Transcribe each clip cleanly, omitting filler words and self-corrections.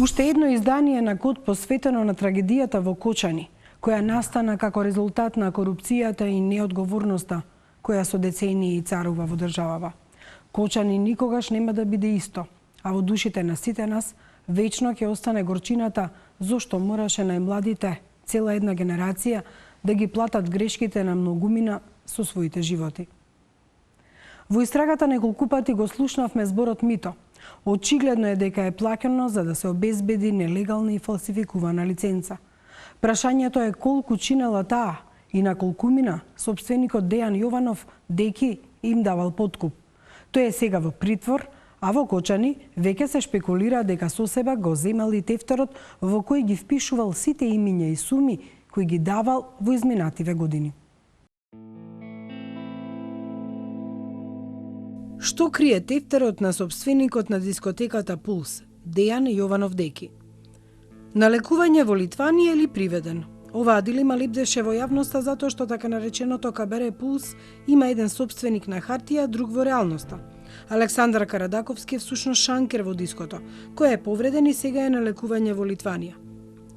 Уште едно издание на Код посветено на трагедијата во Кочани, која настана како резултат на корупцијата и неодговорноста, која со децении царува во државава. Кочани никогаш нема да биде исто, а во душите на сите нас вечно ќе остане горчината зошто мораше најмладите, цела една генерација, да ги платат грешките на многумина со своите животи. Во истрагата неколку пати го слушнавме зборот мито. Очигледно е дека е плаќано за да се обезбеди нелегална и фалсификувана лиценца. Прашањето е колку чинела таа и на колкумина сопственикот Дејан Јованов деки им давал подкуп. Тој е сега во притвор, а во Кочани веќе се шпекулира дека со себе го земал и тефтерот во кој ги впишувал сите имиња и суми кои ги давал во изминативе години. Што крие тефтерот на сопственикот на дискотеката Пулс, Дејан Јованов деки? На лекување во Литванија или приведен? Оваа дилема лепдеше во јавноста затоа што така нареченото кабаре Пулс има еден сопственик на хартија, друг во реалноста. Александар Карадаковски е всушност шанкер во диското, кој е повреден и сега е на лекување во Литванија.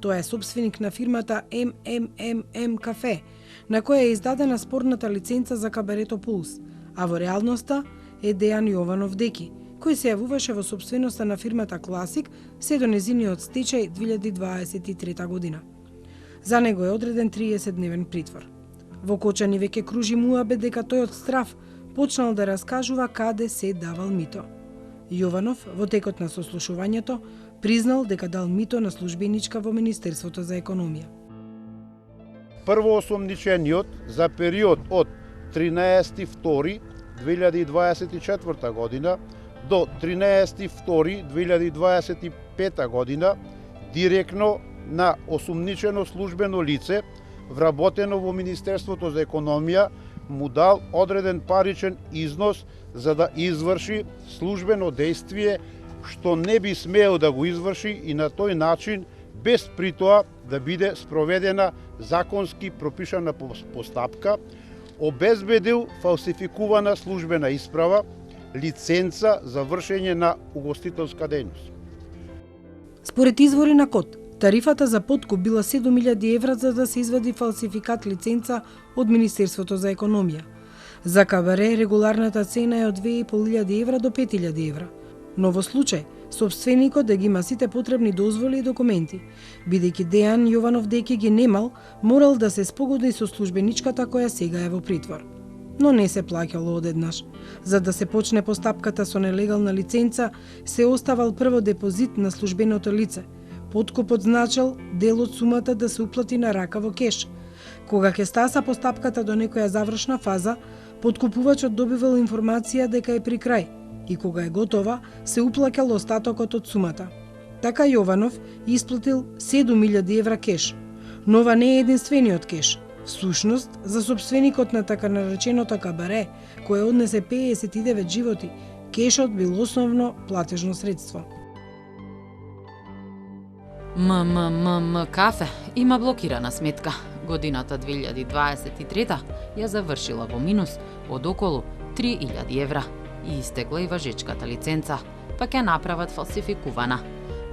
Тоа е сопственик на фирмата МММ Кафе, на која е издадена спорната лиценца за кабарето Пулс, а во реалноста е Дејан Јованов деки, кој се јавуваше во сопственоста на фирмата Класик се до незиниот стечај 2023 година. За него е одреден 30-дневен притвор. Во Кочани веќе кружи муабет дека тој од страв почнал да раскажува каде се давал мито. Јованов, во текот на сослушувањето, признал дека дал мито на службеничка во Министерството за економија. Првоосомничениот за период од 13.2.2024 година до 13.2.2025 година директно на осумничено службено лице вработено во Министерството за економија му дал одреден паричен износ за да изврши службено дејствие што не би смеел да го изврши и на тој начин без при тоа да биде спроведена законски пропишана постапка, обезбедил фалсификувана службена исправа, лиценца за вршење на угостителска дејност. Според извори на Код, тарифата за подкуп била 7.000 евра за да се извади фалсификат лиценца од Министерството за економија. За кабаре регуларната цена е од 2.500 евра до 5.000 евра. Но во случај, сопственикот да ги има сите потребни дозволи и документи. Бидејќи Дејан Јованов деки ги немал, морал да се спогоди со службеничката која сега е во притвор. Но не се плаќало одеднаш. За да се почне постапката со нелегална лиценца, се оставал прво депозит на службеното лице. Подкупот значел дел од сумата да се уплати на рака во кеш. Кога ќе стаса постапката до некоја завршна фаза, подкупувачот добивал информација дека е при крај и кога е готова, се уплаќал остатокот од сумата. Така Јованов исплатил 7.000 евра кеш. Но ова не е единствениот кеш. Всушност, за сопственикот на така нареченото кабаре, кој однесе 59 животи, кешот бил основно платежно средство. МММ Кафе има блокирана сметка. Годината 2023 ја завршила во минус од околу 3.000 евра и истекла и важечката лиценца, па ќе направат фалсификувана.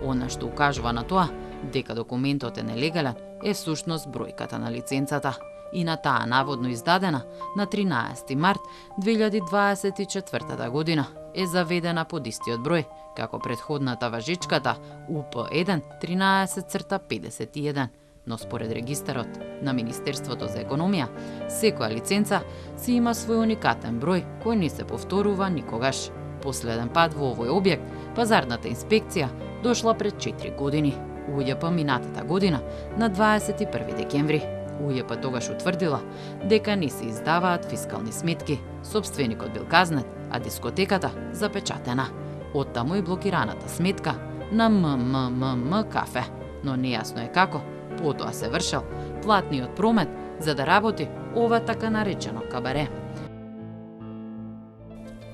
Она што укажува на тоа дека документот е нелегален е всушност бројката на лиценцата и на таа наводно издадена на 13 март 2024 година е заведена под истиот број како претходната важечката УП1 13/51, но според регистарот на Министерството за економија, секоја лиценца си има свој уникатен број кој не се повторува никогаш. Последен пат во овој објект пазарната инспекција дошла пред 4 години. УЈП минатата година на 21 декември. УЈП тогаш утврдила дека не се издаваат фискални сметки, сопственикот бил казнет, а дискотеката запечатена. Оттаму и блокираната сметка на МММ Кафе, но нејасно е како потоа се вршел платниот промет за да работи ова така наречено кабаре.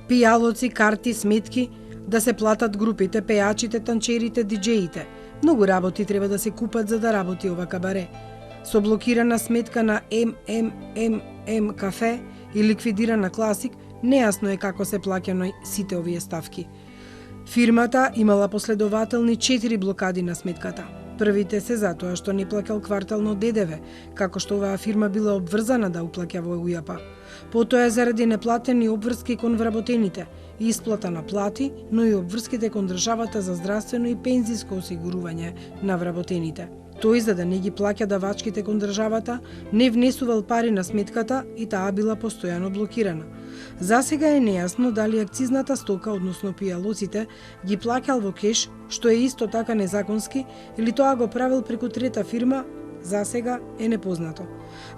Пијалоци, карти, сметки, да се платат групите, пејачите, танчерите, диџеите. Многу работи треба да се купат за да работи ова кабаре. Со блокирана сметка на МММ Кафе и ликвидирана Класик, нејасно е како се плаќано сите овие ставки. Фирмата имала последователни 4 блокади на сметката. Првите се затоа што не плаќал квартално ДДВ, како што оваа фирма била обврзана да уплаќа во УЈАП. Потоа заради неплатени обврски кон вработените, исплата на плати, но и обврските кон државата за здравствено и пензиско осигурување на вработените. Тој, за да не ги плаќа давачките кон државата, не внесувал пари на сметката и таа била постојано блокирана. Засега е нејасно дали акцизната стока, односно пијалоците, ги плаќал во кеш, што е исто така незаконски, или тоа го правил преку трета фирма, засега е непознато.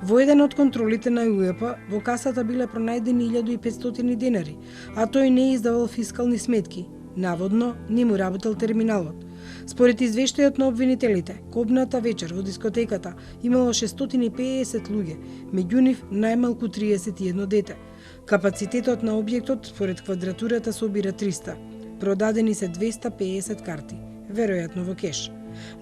Во еден од контролите на УЈП во касата биле пронајдени 1500 денари, а тој не издавал фискални сметки. Наводно, не му работел терминалот. Според извештајот на обвинителите, кобната вечер во дискотеката имало 650 луѓе, меѓу нив најмалку 31 дете. Капацитетот на објектот според квадратурата собира 300. Продадени се 250 карти, веројатно во кеш.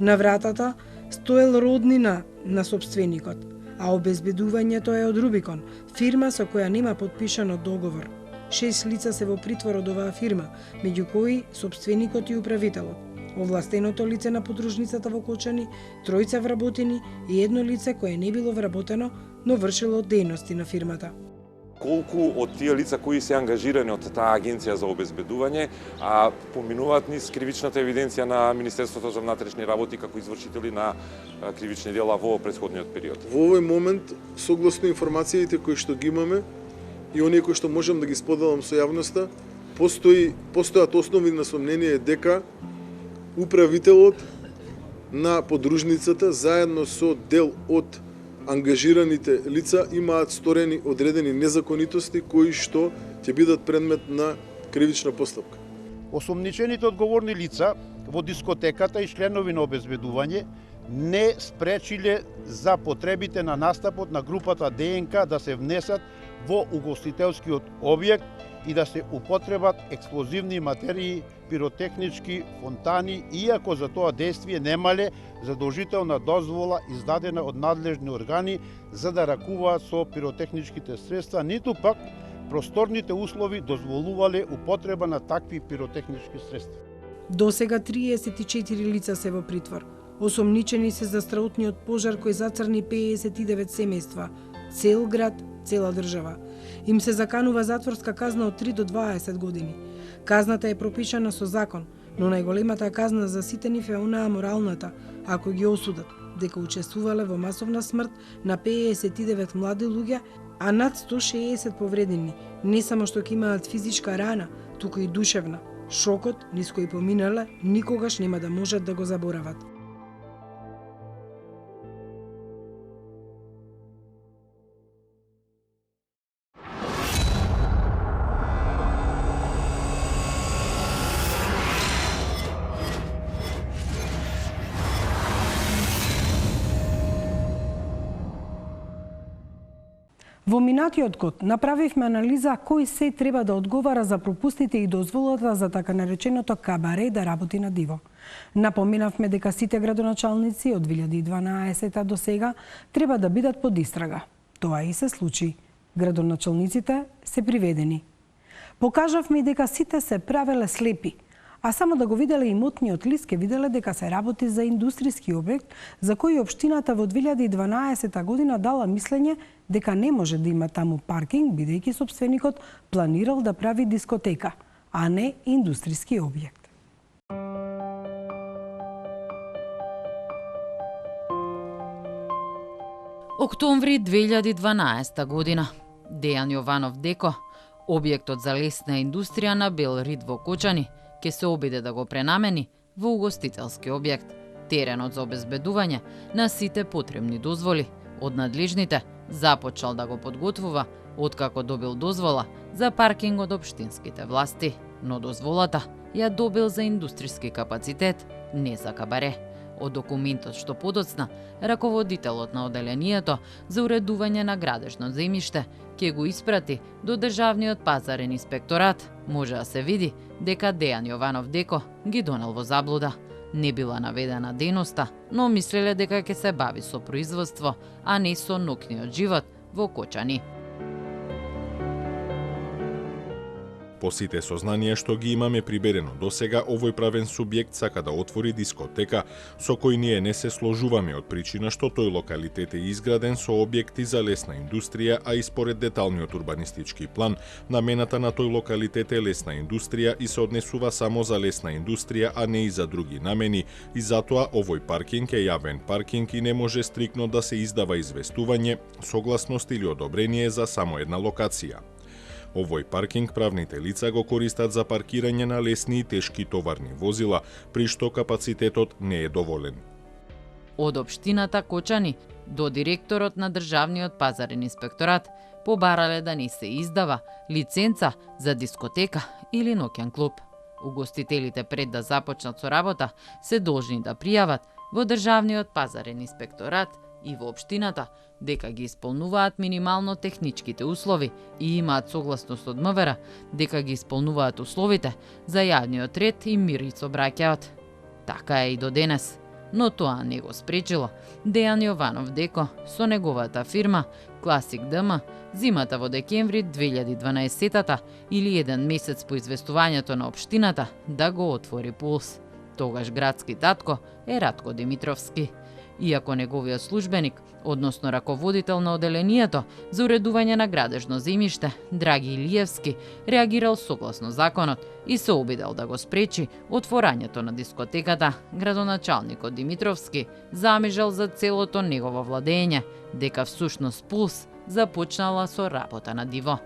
На вратата стоел роднина на сопственикот, а обезбедувањето е од Рубикон, фирма со која нема подпишано договор. 6 лица се во притвор од оваа фирма, меѓу кои сопственикот и управителот, овластеното лице на подружницата во Кочани, 3 вработени и едно лице кое не било вработено, но вршило дејности на фирмата. Колку од тие лица кои се ангажирани од таа агенција за обезбедување, поминуваат низ кривичната евиденција на Министерството за внатрешни работи како извршители на кривични дела во претходниот период? Во овој момент, согласно информациите кои што ги имаме и оние кои што можам да ги споделам со јавноста, постојат основи на сомнение дека управителот на подружницата заедно со дел од ангажираните лица имаат сторени одредени незаконитости кои што ќе бидат предмет на кривична постапка. Осомничените одговорни лица во дискотеката и членови на обезбедување не спречиле за потребите на настапот на групата ДНК да се внесат во угостителскиот објект и да се употребат експлозивни материи, пиротехнички фонтани, иако за тоа действие немале задолжителна дозвола издадена од надлежни органи за да ракуваат со пиротехничките средства, ниту пак просторните услови дозволувале употреба на такви пиротехнички средства. Досега 34 лица се во притвор. Осомничени се за страутниот пожар кој зацрни 59 семејства, цел град, цела држава. Им се заканува затворска казна од 3 до 20 години. Казната е пропишана со закон, но најголемата казна за сите нив е онаа моралната, ако ги осудат, дека учествувале во масовна смрт на 59 млади луѓе, а над 160 повредени, не само што ќе имаат физичка рана, туку и душевна. Шокот низ кој поминале никогаш нема да можат да го заборават. Во минатиот год направивме анализа кој се треба да одговара за пропустите и дозволата за така нареченото кабаре да работи на диво. Напоменавме дека сите градоначалници од 2012 до сега треба да бидат под истрага. Тоа и се случи. Градоначалниците се приведени. Покажавме дека сите се правеле слепи, а само да го виделе имотниот лист ке виделе дека се работи за индустријски објект за кој општината во 2012 година дала мислење дека не може да има таму паркинг, бидејќи сопственикот планирал да прави дискотека, а не индустријски објект. Октомври 2012 година. Дејан Јованов Деко, објектот за лесна индустрија на Бел Рид во Кочани, ке се обиде да го пренамени во угостителски објект. Теренот за обезбедување на сите потребни дозволи од надлежните започнал да го подготвува откако добил дозвола за паркинг од општинските власти, но дозволата ја добил за индустријски капацитет, не за кабаре. Од документот што подоцна, раководителот на оделението за уредување на градежно земјиште ќе го испрати до Државниот пазарен инспекторат, може да се види дека Дејан Јованов Деко ги донел во заблуда. Не била наведена дејноста, но мислеле дека ќе се бави со производство, а не со ноќниот живот во Кочани. По сите сознанија што ги имаме приберено досега, овој правен субјект сака да отвори дискотека, со кој ние не се сложуваме од причина што тој локалитет е изграден со објекти за лесна индустрија, а и според деталниот урбанистички план, намената на тој локалитет е лесна индустрија и се однесува само за лесна индустрија, а не и за други намени, и затоа овој паркинг е јавен паркинг и не може стрикно да се издава известување, согласност или одобрение за само една локација. Овој паркинг правните лица го користат за паркирање на лесни и тешки товарни возила, при што капацитетот не е доволен. Од општината Кочани до директорот на Државниот пазарен инспекторат побарале да не се издава лиценца за дискотека или ноќен клуб. Угостителите пред да започнат со работа се должни да пријават во Државниот пазарен инспекторат и во општината дека ги исполнуваат минимално техничките услови и имаат согласност од МВР дека ги исполнуваат условите за јавниот ред и мир и сообраќајот. Така е и до денес, но тоа не го спречило Дејан Јованов Деко со неговата фирма Класик ДМ зимата во декември 2012 или еден месец по известувањето на општината да го отвори Пулс. Тогаш градски татко е Радко Димитровски. Иако неговиот службеник, односно раководител на оделението за уредување на градежно земјиште, Драги Илиевски, реагирал согласно законот и се обидел да го спречи отворањето на дискотеката, градоначалникот Димитровски замижал за целото негово владење, дека всушност Пулс започнала со работа на диво.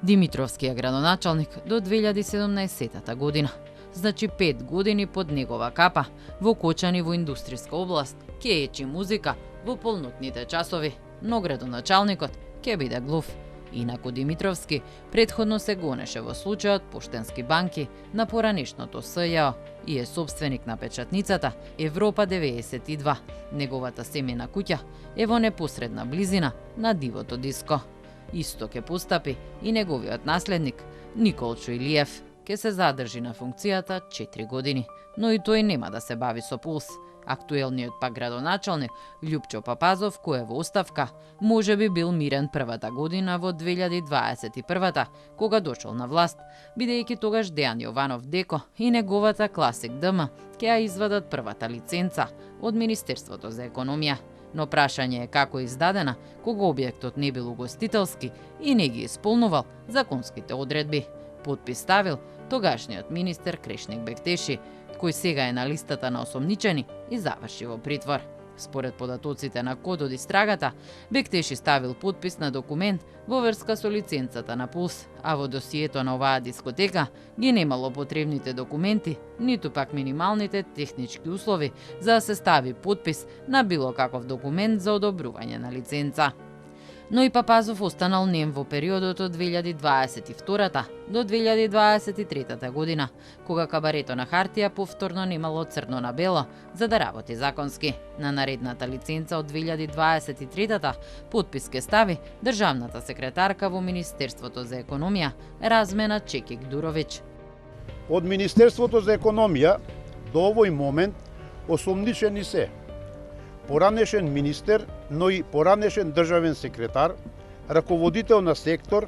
Димитровски е градоначалник до 2017 година. Значи 5 години под негова капа, во Кочани во индустријска област, ќе ечи музика во полнотните часови, но градоначалникот ќе биде глув. Инаку Димитровски предходно се гонеше во случајот Поштенски банки на поранешното СЈО и е собственик на печатницата Европа 92. Неговата семејна куќа е во непосредна близина на дивото диско. Исто ќе постапи и неговиот наследник Николчо Илиев. Ке се задржи на функцијата 4 години, но и тој нема да се бави со Пулс. Актуелниот пак градоначалник Љупчо Папазов, кој е во оставка, може би бил мирен првата година во 2021, кога дошол на власт, бидејќи тогаш Дејан Јованов Деко и неговата Класик ДМ ќе ја извадат првата лиценца од Министерството за економија. Но прашање е како издадена, кога објектот не бил угостителски и не ги исполнувал законските одредби. Подпис ставил тогашниот министер Крешник Бектеши, кој сега е на листата на осомничени и заврши во притвор. Според податоците на код од истрагата, Бектеши ставил подпис на документ во врска со лиценцата на Пулс, а во досието на оваа дискотека ги немало потребните документи, ниту пак минималните технички услови за да се стави подпис на било каков документ за одобрување на лиценца. Но и Папазов останал нем во периодот од 2022 до 2023 година, кога кабарето на хартија повторно немало црно на бело за да работи законски. На наредната лиценца од 2023 подпис ке стави државната секретарка во Министерството за економија Размена Чекик Дуровиќ. Од Министерството за економија до овој момент осомничени се поранешен министер, но и поранешен државен секретар, раководител на сектор,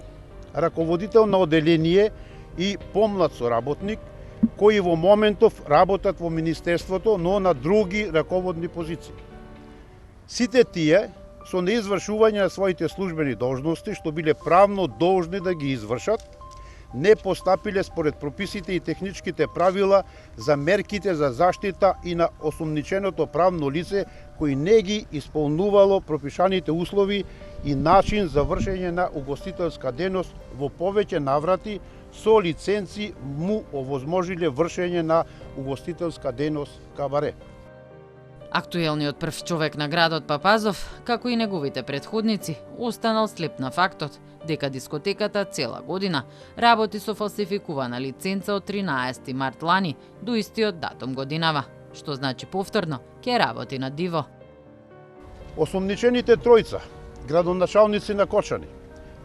раководител на оделение и помлад соработник, кои во моментов работат во Министерството, но на други раководни позиции. Сите тие, со неизвршување на своите службени должности, што биле правно должни да ги извршат, не постапиле според прописите и техничките правила за мерките за заштита и на осомниченото правно лице кој не ги исполнувало пропишаните услови и начин за вршење на угостителска дејност во повеќе наврати со лиценци му овозможиле вршење на угостителска дејност кабаре. Актуелниот прв човек на градот Папазов, како и неговите предходници, останал слеп на фактот дека дискотеката цела година работи со фалсификувана лиценца од 13 март лани до истиот датум годинава, што значи повторно ќе работи на диво. Осомничените тројца градоначалници на Кочани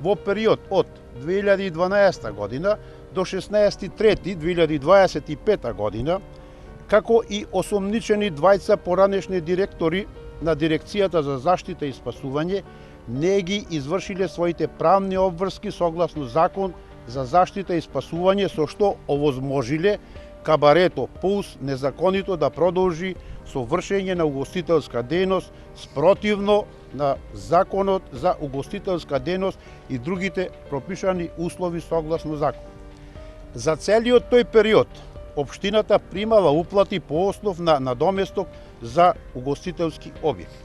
во период од 2012 година до 16.3.2025 година, како и осомничени двајца поранешни директори на Дирекцијата за заштита и спасување, не ги извршиле своите правни обврски согласно закон за заштита и спасување со што овозможиле кабарето Пулс незаконито да продолжи со вршење на угостителска дејност спротивно на Законот за угостителска дејност и другите пропишани услови согласно закон. За целиот тој период, општината примала уплати по основ на надоместок за угостителски објект.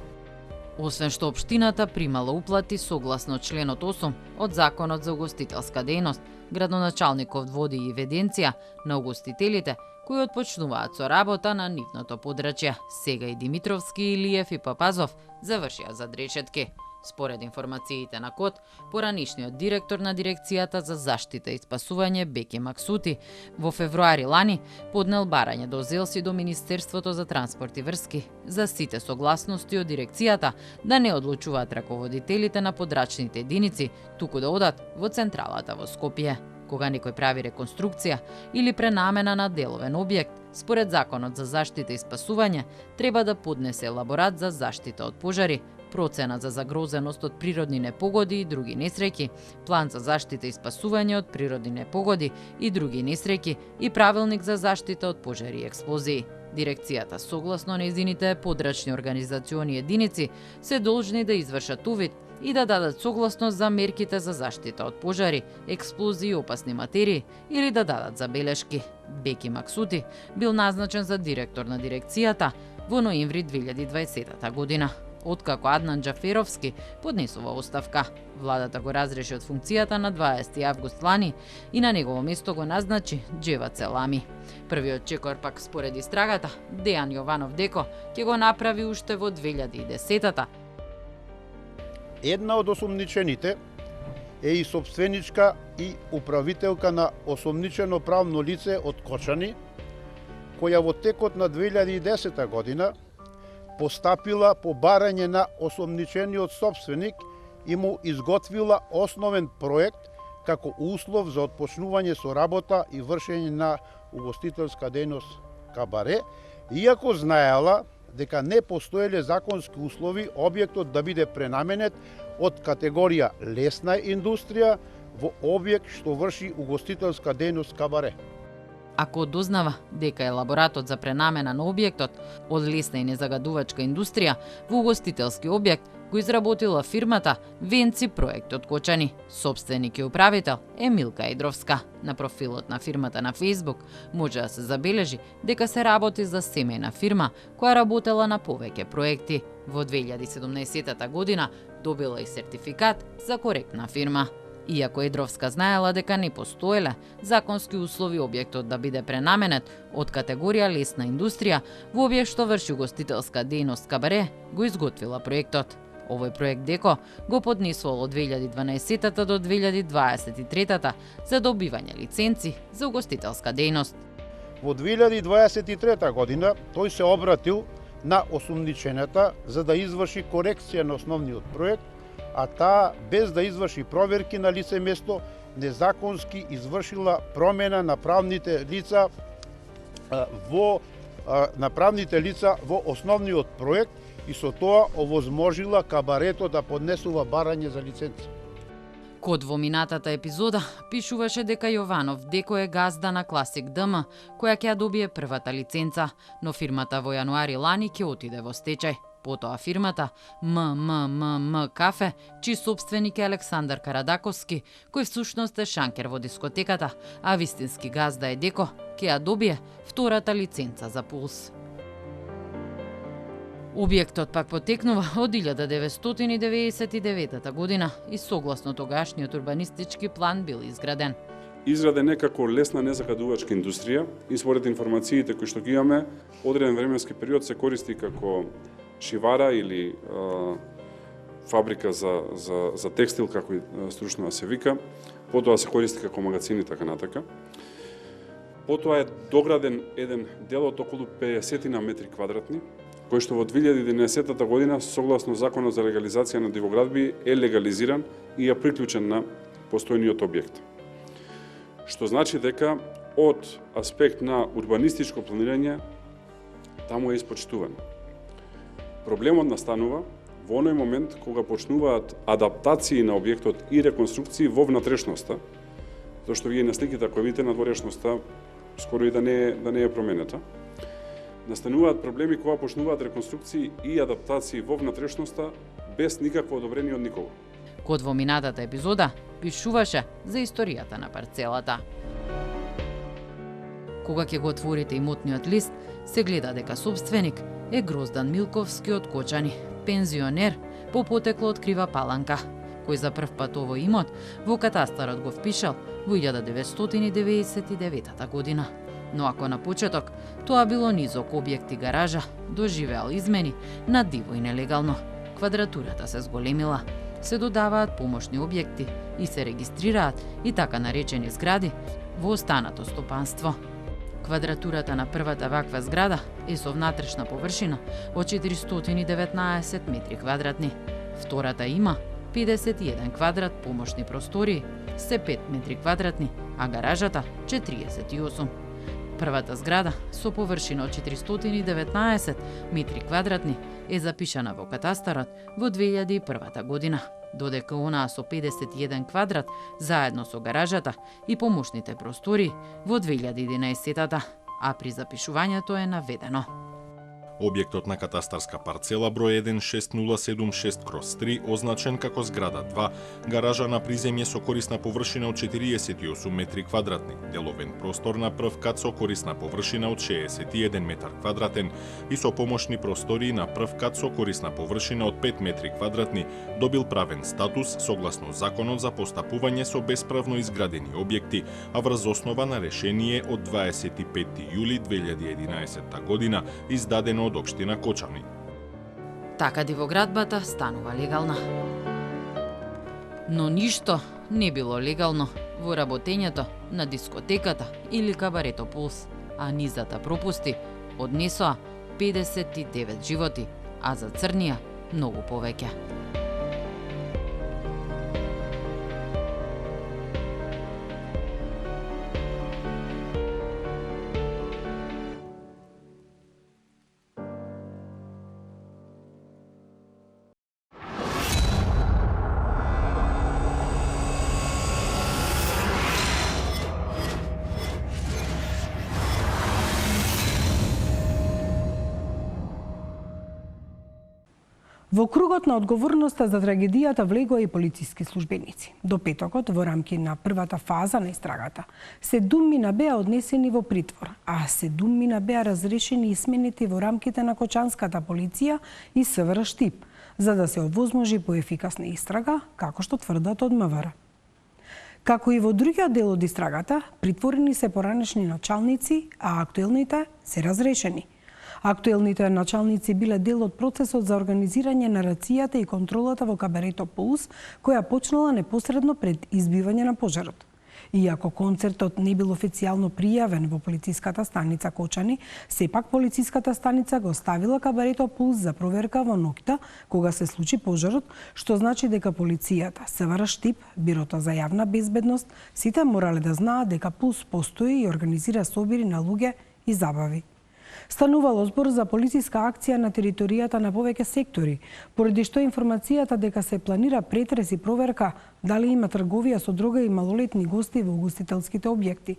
Освен што општината примала уплати согласно членот 8 од Законот за угостителска дејност, градоначалникот води и евиденција на угостителите кои отпочнуваат со работа на нивното подрачје. Сега и Димитровски, Илиев и Папазов завршија зад решетки. Според информациите на КОД, поранишниот директор на дирекцијата за заштита и спасување Беки Максути во февруари лани поднел барање до ЗЕЛСИ до Министерството за транспорт и врски за сите согласности од дирекцијата да не одлучуваат раководителите на подрачните единици, туку да одат во централата во Скопје. Кога некој прави реконструкција или пренамена на деловен објект, според Законот за заштита и спасување, треба да поднесе елаборат за заштита од пожари, процена за загрозеност од природни непогоди и други несреќи, план за заштита и спасување од природни непогоди и други несреќи и правилник за заштита од пожари и експлозии. Дирекцијата, согласно нејзините подрачни организациони единици, се должни да извршат увид и да дадат согласност за мерките за заштита од пожари, експлозии и опасни материи или да дадат забелешки. Беки Максути бил назначен за директор на дирекцијата во ноември 2020 година. Откако Аднан Џаферовски поднесува оставка, владата го разреши од функцијата на 20 август лани и на негово место го назначи Џева Целами. Првиот чекор пак според истрагата, Дејан Јованов Деко, ќе го направи уште во 2010-та. Една од осомничените е и собственичка и управителка на осомничено правно лице од Кочани, која во текот на 2010 година постапила по барање на осомничениот собственик и му изготвила основен проект како услов за отпочнување со работа и вршење на угостителска дејност кабаре, иако знаела дека не постоеле законски услови објектот да биде пренаменет од категорија лесна индустрија во објект што врши угостителска дејност кабаре. Ако дознава дека елаборатот за пренамена на објектот од лесна и незагадувачка индустрија во угостителски објект го изработила фирмата Венци проект од Кочани. Собственик и управител е Милка Едровска. На профилот на фирмата на Facebook може да се забележи дека се работи за семејна фирма која работела на повеќе проекти. Во 2017 година добила и сертификат за коректна фирма. Иако Едровска знаела дека не постоеле законски услови објектот да биде пренаменет од категорија лесна индустрија во објект што врши угостителска дејност кабаре, го изготвила проектот. Овој проект Деко го поднесувал од 2012 до 2023 за добивање лиценци за угостителска дејност. Во 2023 година тој се обратил на осомничената за да изврши корекција на основниот проект, а таа без да изврши проверки на лице место незаконски извршила промена на правните лица во основниот проект и со тоа овозможила кабарето да поднесува барање за лиценца. Код во минатата епизода пишуваше дека Јованов Деко е газда на Класик ДМ, која ќе ја добие првата лиценца, но фирмата во јануари лани ќе отиде во стечај. Потоа фирмата МММ Кафе, чиј собственик е Александар Карадаковски, кој всушност е шанкер во дискотеката, а вистински газда е Деко, ќе ја добие втората лиценца за Пулс. Објектот пак потекнува од 1999 година и согласно тогашниот урбанистички план бил изграден. Изграден е како лесна незагадувачка индустрија и според информациите кои што ги имаме, одреден временски период се користи како шивара или фабрика за текстил, како и стручно да се вика, потоа се користи како магазини, така натака. Потоа е дограден еден дел од околу 50 метри квадратни, кој што во 2011 година, согласно Законот за легализација на дивоградби, е легализиран и е приклучен на постојниот објект. Што значи дека од аспект на урбанистичко планирање, таму е испочитуван. Проблемот настанува во оној момент кога почнуваат адаптации на објектот и реконструкции во внатрешноста, Тоа што вие на сликите, ако видите надворешноста, скоро и да не е променета. Настануваат проблеми кога почнуваат реконструкции и адаптации во внатрешноста без никакво одобрение од никого. Код во минатата епизода пишуваше за историјата на парцелата. Кога ќе го отворите имотниот лист, се гледа дека собственик е Гроздан Милковски од Кочани, пензионер по потекло од Крива Паланка, кој за прв пат овој имот во катастарот го впишал во 1999 година. Но ако на почеток тоа било низок објект и гаража, доживеал измени на диво и нелегално. Квадратурата се зголемила, се додаваат помошни објекти и се регистрираат и така наречени згради во останато стопанство. Квадратурата на првата ваква зграда е со внатрешна површина од 419 метри квадратни. Втората има 51 квадрат помошни простории, се 5 метри квадратни, а гаражата 48. Првата зграда со површина од 419 метри квадратни е запишана во катастарот во 2001 година, додека онаа со 51 квадрат заедно со гаражата и помошните простории во 2011, а при запишувањето е наведено. Објектот на катастарска парцела број 16076/3, означен како зграда 2, гаража на приземје со корисна површина од 48 метри квадратни, деловен простор на прв кат со корисна површина од 61 метар квадратен и со помошни простории на прв кат со корисна површина од 5 метри квадратни, добил правен статус согласно Законот за постапување со бесправно изградени објекти, а врз основа на решение од 25 јули 2011 година, издадено од општина Кочани. Така дивоградбата станува легална. Но ништо не било легално во работењето на дискотеката или кабарето Пулс, а низата пропусти однесоа 59 животи, а за црнија многу повеќе. Во кругот на одговорноста за трагедијата влегоа и полициски службеници. До петокот, во рамки на првата фаза на истрагата, 7 мина беа однесени во притвор, а 7 мина беа разрешени и сменети во рамките на Кочанската полиција и СВР Штип, за да се овозможи поефикасна истрага, како што тврдат од МВР. Како и во другиот дел од истрагата, притворени се поранешни началници, а актуелните се разрешени. Актуелните началници биле дел од процесот за организирање на рацијата и контролата во кабарето Пулс, која почнала непосредно пред избивање на пожарот. Иако концертот не бил официјално пријавен во полициската станица Кочани, сепак полициската станица го ставила кабарето Пулс за проверка во ноќта кога се случи пожарот, што значи дека полицијата, СВР Штип, Бирото за јавна безбедност, сите морале да знаат дека Пулс постои и организира собири на луѓе и забави. Станувало збор за полициска акција на територијата на повеќе сектори, поради што информацијата дека се планира претрес и проверка дали има трговија со дрога и малолетни гости во угостителските објекти.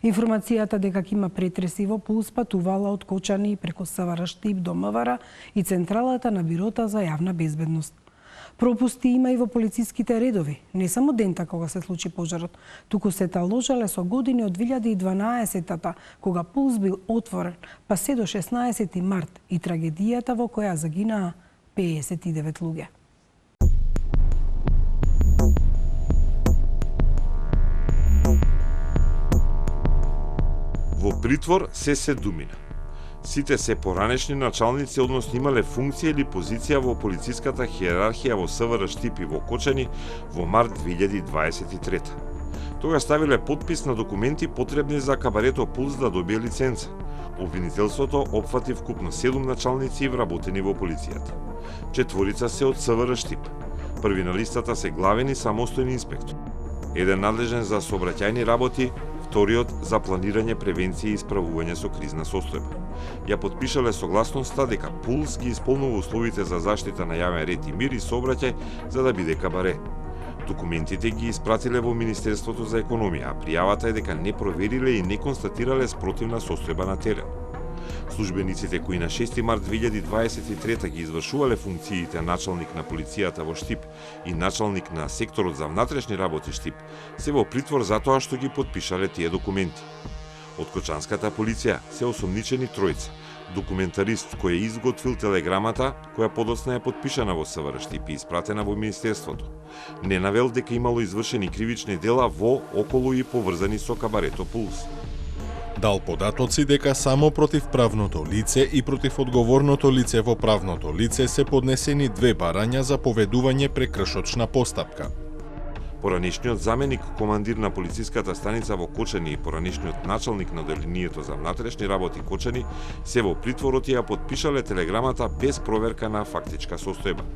Информацијата дека има претреси во Пулс патувала од Кочани преку СВР Штип до МВР и Централата на Бирото за јавна безбедност. Пропусти има и во полициските редови, не само дента кога се случи пожарот, туку се таложеле со години од 2012-та, кога Пулс бил отворен, па се до 16 март и трагедијата во која загинаа 59 луѓе. Во притвор се 7 мина. Сите се поранешни началници, односно имале функција или позиција во полициската хиерархија во СВР Штип и во Кочани во март 2023. Тога ставиле подпис на документи потребни за кабарето Пулс да добие лиценца. Обвинителството опфати вкупно 7 началници вработени во полицијата. 4 се од СВР Штип. Први на листата се главен и самостојни инспектор. Еден надлежен за сообраќајни работи, вториот за планирање, превенција и исправување со кризна состојба. Ја подпишале согласноста дека Пулс ги исполнува условите за заштита на јавен ред и мир и сообраќај за да биде кабаре. Документите ги испратиле во Министерството за економија, а пријавата е дека не провериле и не констатирале спротивна состојба на терен. Службениците кои на 6 март 2023 ги извршувале функциите началник на полицијата во Штип и началник на секторот за внатрешни работи Штип се во притвор затоа што ги потпишале тие документи. Од кочанската полиција се осомничени тројца. Документарист кој е изготвил телеграмата, која подоцна е потпишана во СВР Штип и испратена во Министерството. Не навел дека имало извршени кривични дела во, околу и поврзани со кабарето Пулс. Дал податоци дека само против правното лице и против одговорното лице во правното лице се поднесени 2 барања за поведување прекршочна постапка. Поранешниот заменик командир на полициската станица во Кочани и поранешниот началник на делението за внатрешни работи Кочани се во притворот и ја потпишале телеграмата без проверка на фактичка состојба.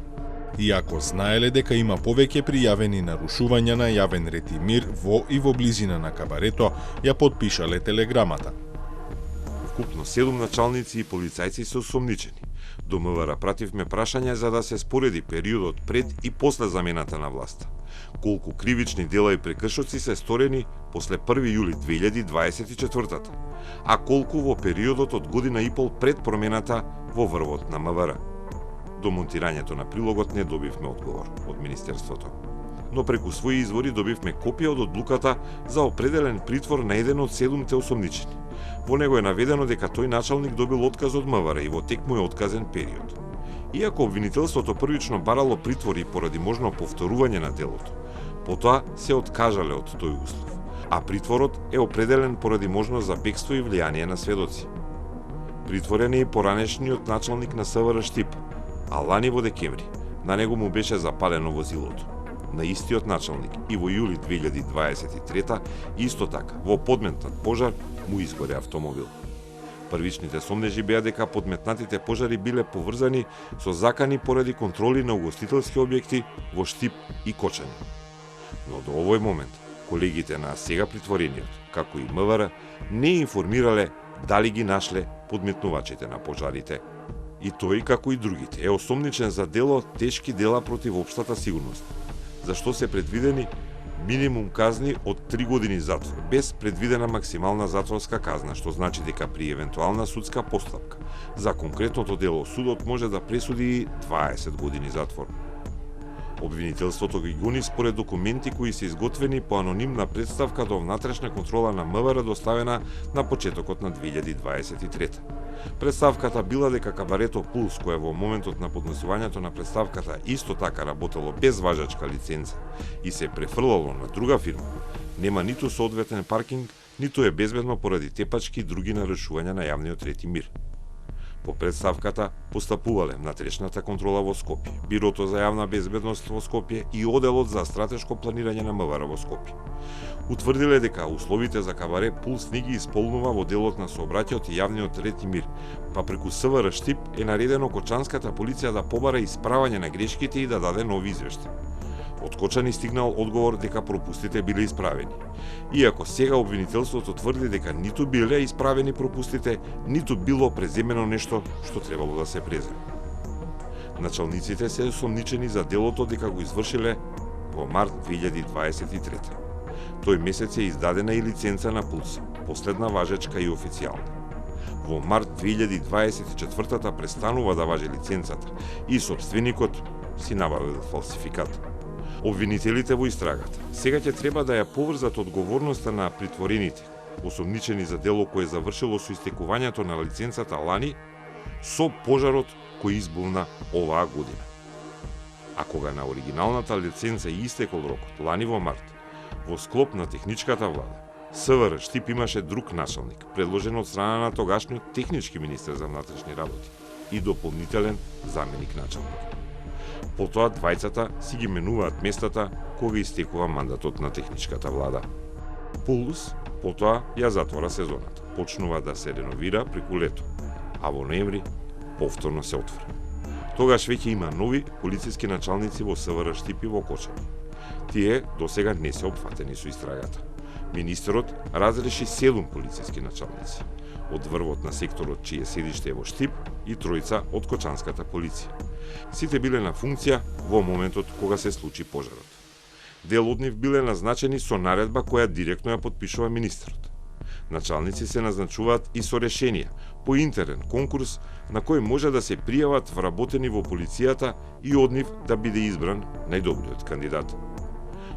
Иако знаеле дека има повеќе пријавени нарушувања на јавен ред и мир во и во близина на кабарето, ја потпишале телеграмата. Вкупно 7 началници и полицајци се осомничени. До МВР пративме прашање за да се спореди периодот пред и после замената на власта. Колку кривични дела и прекршоци се сторени после 1 јули 2024, а колку во периодот од година и пол пред промената во врвот на МВР. До монтирањето на прилогот не добивме одговор од Министерството. Но преку своји извори добивме копија од одлуката за определен притвор на еден од 7 осомничени. Во него е наведено дека тој началник добил отказ од МВР и во тек му е отказен период. Иако обвинителството првично барало притвори поради можно повторување на делото, потоа се откажале од тој услов, а притворот е определен поради можност за бегство и влијание на сведоци. Притворен е и поранешниот началник на СВР Штип, а лани во декември на него му беше запалено возилото. На истиот началник и во јули 2023 исто така во подметнат пожар му изгоре автомобил. Првичните сомнежи беа дека подметнатите пожари биле поврзани со закани поради контроли на угостителски објекти во Штип и Кочани. Но до овој момент колегите на сега притворениот, како и МВР, не информирале дали ги нашле подметнувачите на пожарите. И тој, како и другите, е осомничен за дело тешки дела против општата сигурност, зашто се предвидени минимум казни од 3 години затвор, без предвидена максимална затворска казна, што значи дека при евентуална судска постапка за конкретното дело судот може да пресуди 20 години затвор. Обвинителството ги гони според документи кои се изготвени по анонимна представка до внатрешна контрола на МВР доставена на почетокот на 2023. Представката била дека кабарето Пулс, кое во моментот на поднесувањето на представката исто така работело без важачка лиценца и се префрлало на друга фирма, нема ниту соодветен паркинг, ниту е безбедно поради тепачки и други нарушувања на јавниот ред и мир. По представката постапувале внатрешната контрола во Скопје, Бирото за јавна безбедност во Скопје и Оделот за стратешко планирање на МВР во Скопје. Утврдиле дека условите за кабаре Пулс не ги исполнува во делот на сообраќајот и јавниот ред и мир, па преку СВР Штип е наредено кочанската полиција да побара исправање на грешките и да даде нови извештаи. Од Кочани стигнал одговор дека пропустите биле исправени. Иако сега обвинителството тврди дека ниту биле исправени пропустите, ниту било преземено нешто што требало да се преземе. Началниците се осомничени за делото дека го извршиле во март 2023. Тој месец е издадена и лиценца на Пулс, последна важечка и официјална. Во март 2024 престанува да важи лиценцата и собственикот си набавил фалсификат. Обвинителите во истрагата сега ќе треба да ја поврзат одговорноста на притворените, осомничени за дело кое завршило со истекувањето на лиценцата лани, со пожарот кој избулна оваа година. А кога на оригиналната лиценца истекол рокот лани во март, во склоп на техничката влада, СВР Штип имаше друг началник, предложен од страна на тогашниот технички министер за внатрешни работи и дополнителен заменик началник. Потоа двајцата си ги менуваат местата кога истекува мандатот на техничката влада. Пулс потоа ја затвора сезоната, почнува да се реновира преку лето, а во ноември повторно се отвора. Тогаш веќе има нови полициски началници во СВР Штип и во Кочани. Тие досега не се опфатени со истрагата. Министерот разреши 7 полициски началници, од врвот на секторот чие седиште е во Штип и тројца од Кочанската полиција. Сите биле на функција во моментот кога се случи пожарот. Дел од нив биле назначени со наредба која директно ја подпишува министерот. Началници се назначуваат и со решенија, по интерен конкурс на кој може да се пријават вработени во полицијата и од нив да биде избран најдобриот кандидат.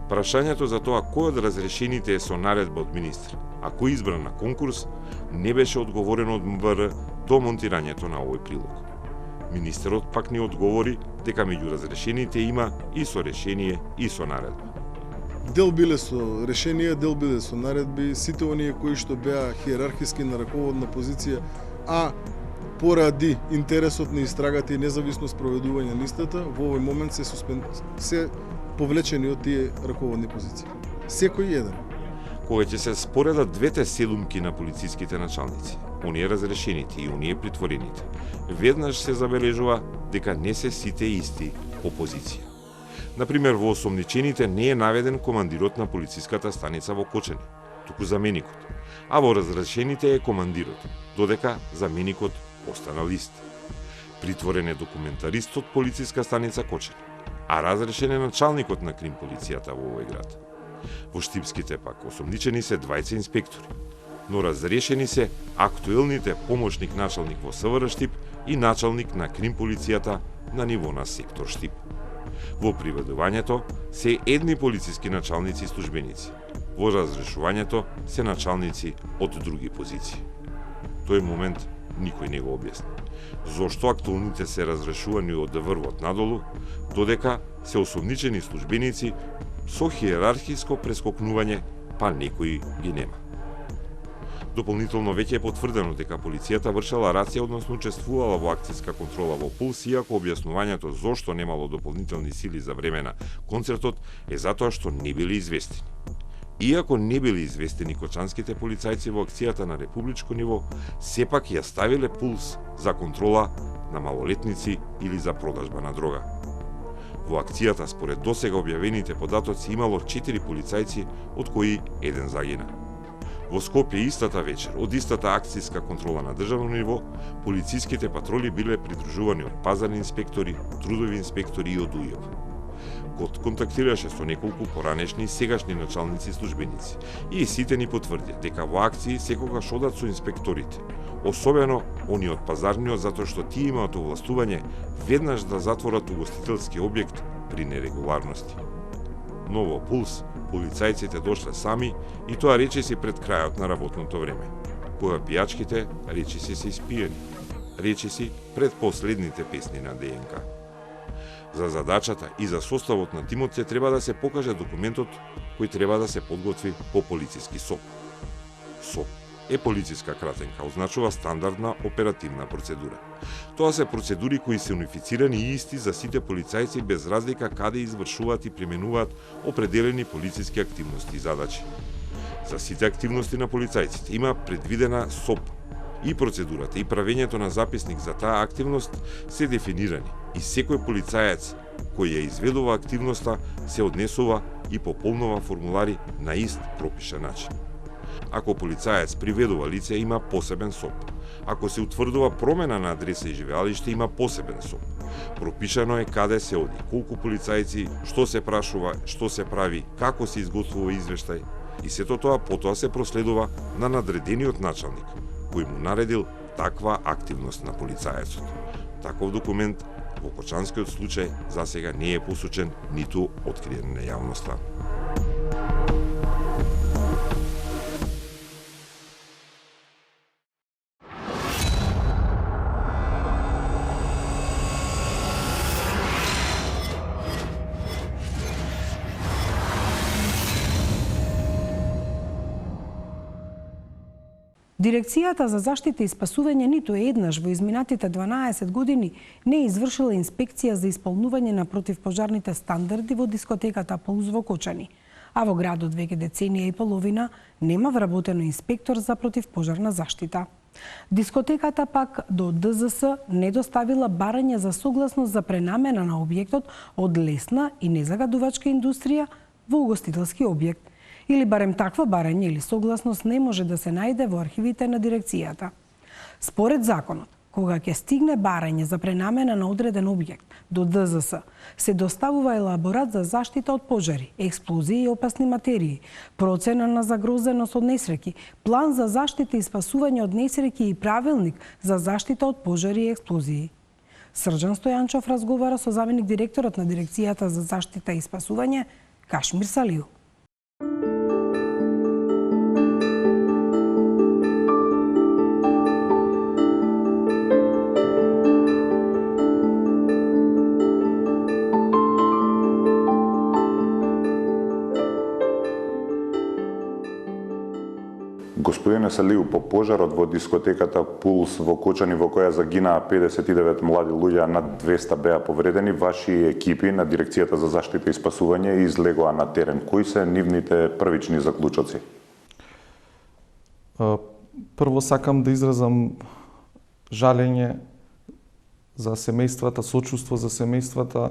Прашањето за тоа кој од разрешените е со наредба од министр, а кој избран на конкурс, не беше одговорено од МВР до монтирањето на овој прилог. Министерот пак ни одговори дека меѓу разрешените има и со решение и со наредба. Дел биле со решенија, дел биле со наредби, сите оние кои што беа хиерархиски на раководна позиција, а поради интересот на истрагата и независно спроведување на истата, во овој момент се повлечени од тие раководни позиции. Секој еден. Кога ќе се споредат двете седумки на полициските началници, оние разрешените и оние притворените, веднаш се забележува дека не се сите исти по позиција. Например, во осомничените не е наведен командирот на полициската станица во Кочани, туку заменикот, а во разрешените е командирот, додека заменикот остана лист. Притворен е документарист од полициска станица Кочани, а разрешен е началникот на крим полицијата во овој град. Во Штипските пак осомничени се двајца инспектори, но разрешени се актуелните помошник началник во СВР Штип и началник на крим полицијата на ниво на сектор Штип. Во приведувањето се едни полициски началници и службеници. Во разрешувањето се началници од други позиции. Тој момент никој не го објасни. Зошто актуелните се разрешувани од врвот надолу, додека се осомничени службеници со хиерархиско прескокнување, па некои ги нема. Дополнително веќе е потврдено дека полицијата вршела рација, односно учествувала во акцијска контрола во Пулс, иако објаснувањето зошто немало дополнителни сили за време на концертот е затоа што не били известени. Иако не били известени кочанските полицајци во акцијата на републичко ниво, сепак ја ставиле Пулс за контрола на малолетници или за продажба на дрога. Во акцијата, според досега објавените податоци, имало 4 полицајци, од кои еден загина. Во Скопје истата вечер, од истата акцијска контрола на државно ниво, полициските патроли биле придружувани од пазарни инспектори, трудови инспектори и од УЈОП. КОТ контактираше со неколку поранешни и сегашни началници и службеници и сите ни потврдија дека во акции секогаш одат со инспекторите, особено они од пазарниот, затоа што тие имаат овластување веднаш да затворат угостителски објект при нерегуларности. Но во Пулс полицајците дошле сами и тоа речиси пред крајот на работното време. Кога пијачките речиси се испиени, речиси пред последните песни на ДНК. За задачата и за составот на тимот се треба да се покаже документот кој треба да се подготви по полициски СОП. СОП е полициска кратенка, означува стандардна оперативна процедура. Тоа се процедури кои се унифицирани и исти за сите полицајци без разлика каде извршуваат и применуваат определени полициски активности и задачи. За сите активности на полицајците има предвидена СОП и процедурата и правењето на записник за таа активност се дефинирани и секој полицаец кој ја изведува активноста се однесува и пополнува формулари на ист пропишан начин. Ако полицаец приведува лице, има посебен СОП. Ако се утврдува промена на адреса и живеалиште, има посебен СОП. Пропишано е каде се оди, колку полицајци, што се прашува, што се прави, како се изготвува извештај и сето тоа потоа се проследува на надредениот началник, кој му наредил таква активност на полицаецот. Таков документ во кочанскиот случај засега не е посочен ниту откриен на јавноста. Дирекцијата за заштита и спасување ниту еднаш во изминатите 12 години не извршила инспекција за исполнување на противпожарните стандарди во дискотеката Пулс во Кочани, а во градот веќе деценија и половина нема вработено инспектор за противпожарна заштита. Дискотеката пак до ДЗС не доставила барање за согласност за пренамена на објектот од лесна и незагадувачка индустрија во угостителски објект. Или барем таква барање или согласност не може да се најде во архивите на дирекцијата. Според законот, Кога ќе стигне барање за пренамена на одреден објект до ДЗС, се доставува елаборат за заштита од пожари, експлозии и опасни материи, процена на загрозеност од несреќи, план за заштита и спасување од несреќи и правилник за заштита од пожари и експлозии. Срđan Стојанчов разговара со заменик директорот на Дирекцијата за заштита и спасување Кашмир Салиу. Господине Салиу, по пожарот во дискотеката Пулс во Кочани, во која загинаа 59 млади луѓе, а над 200 беа повредени, ваши екипи на Дирекцијата за заштита и спасување излегоа на терен. Кои се нивните првични заклучоци? Прво сакам да изразам жалење за семејствата, сочувство за семејствата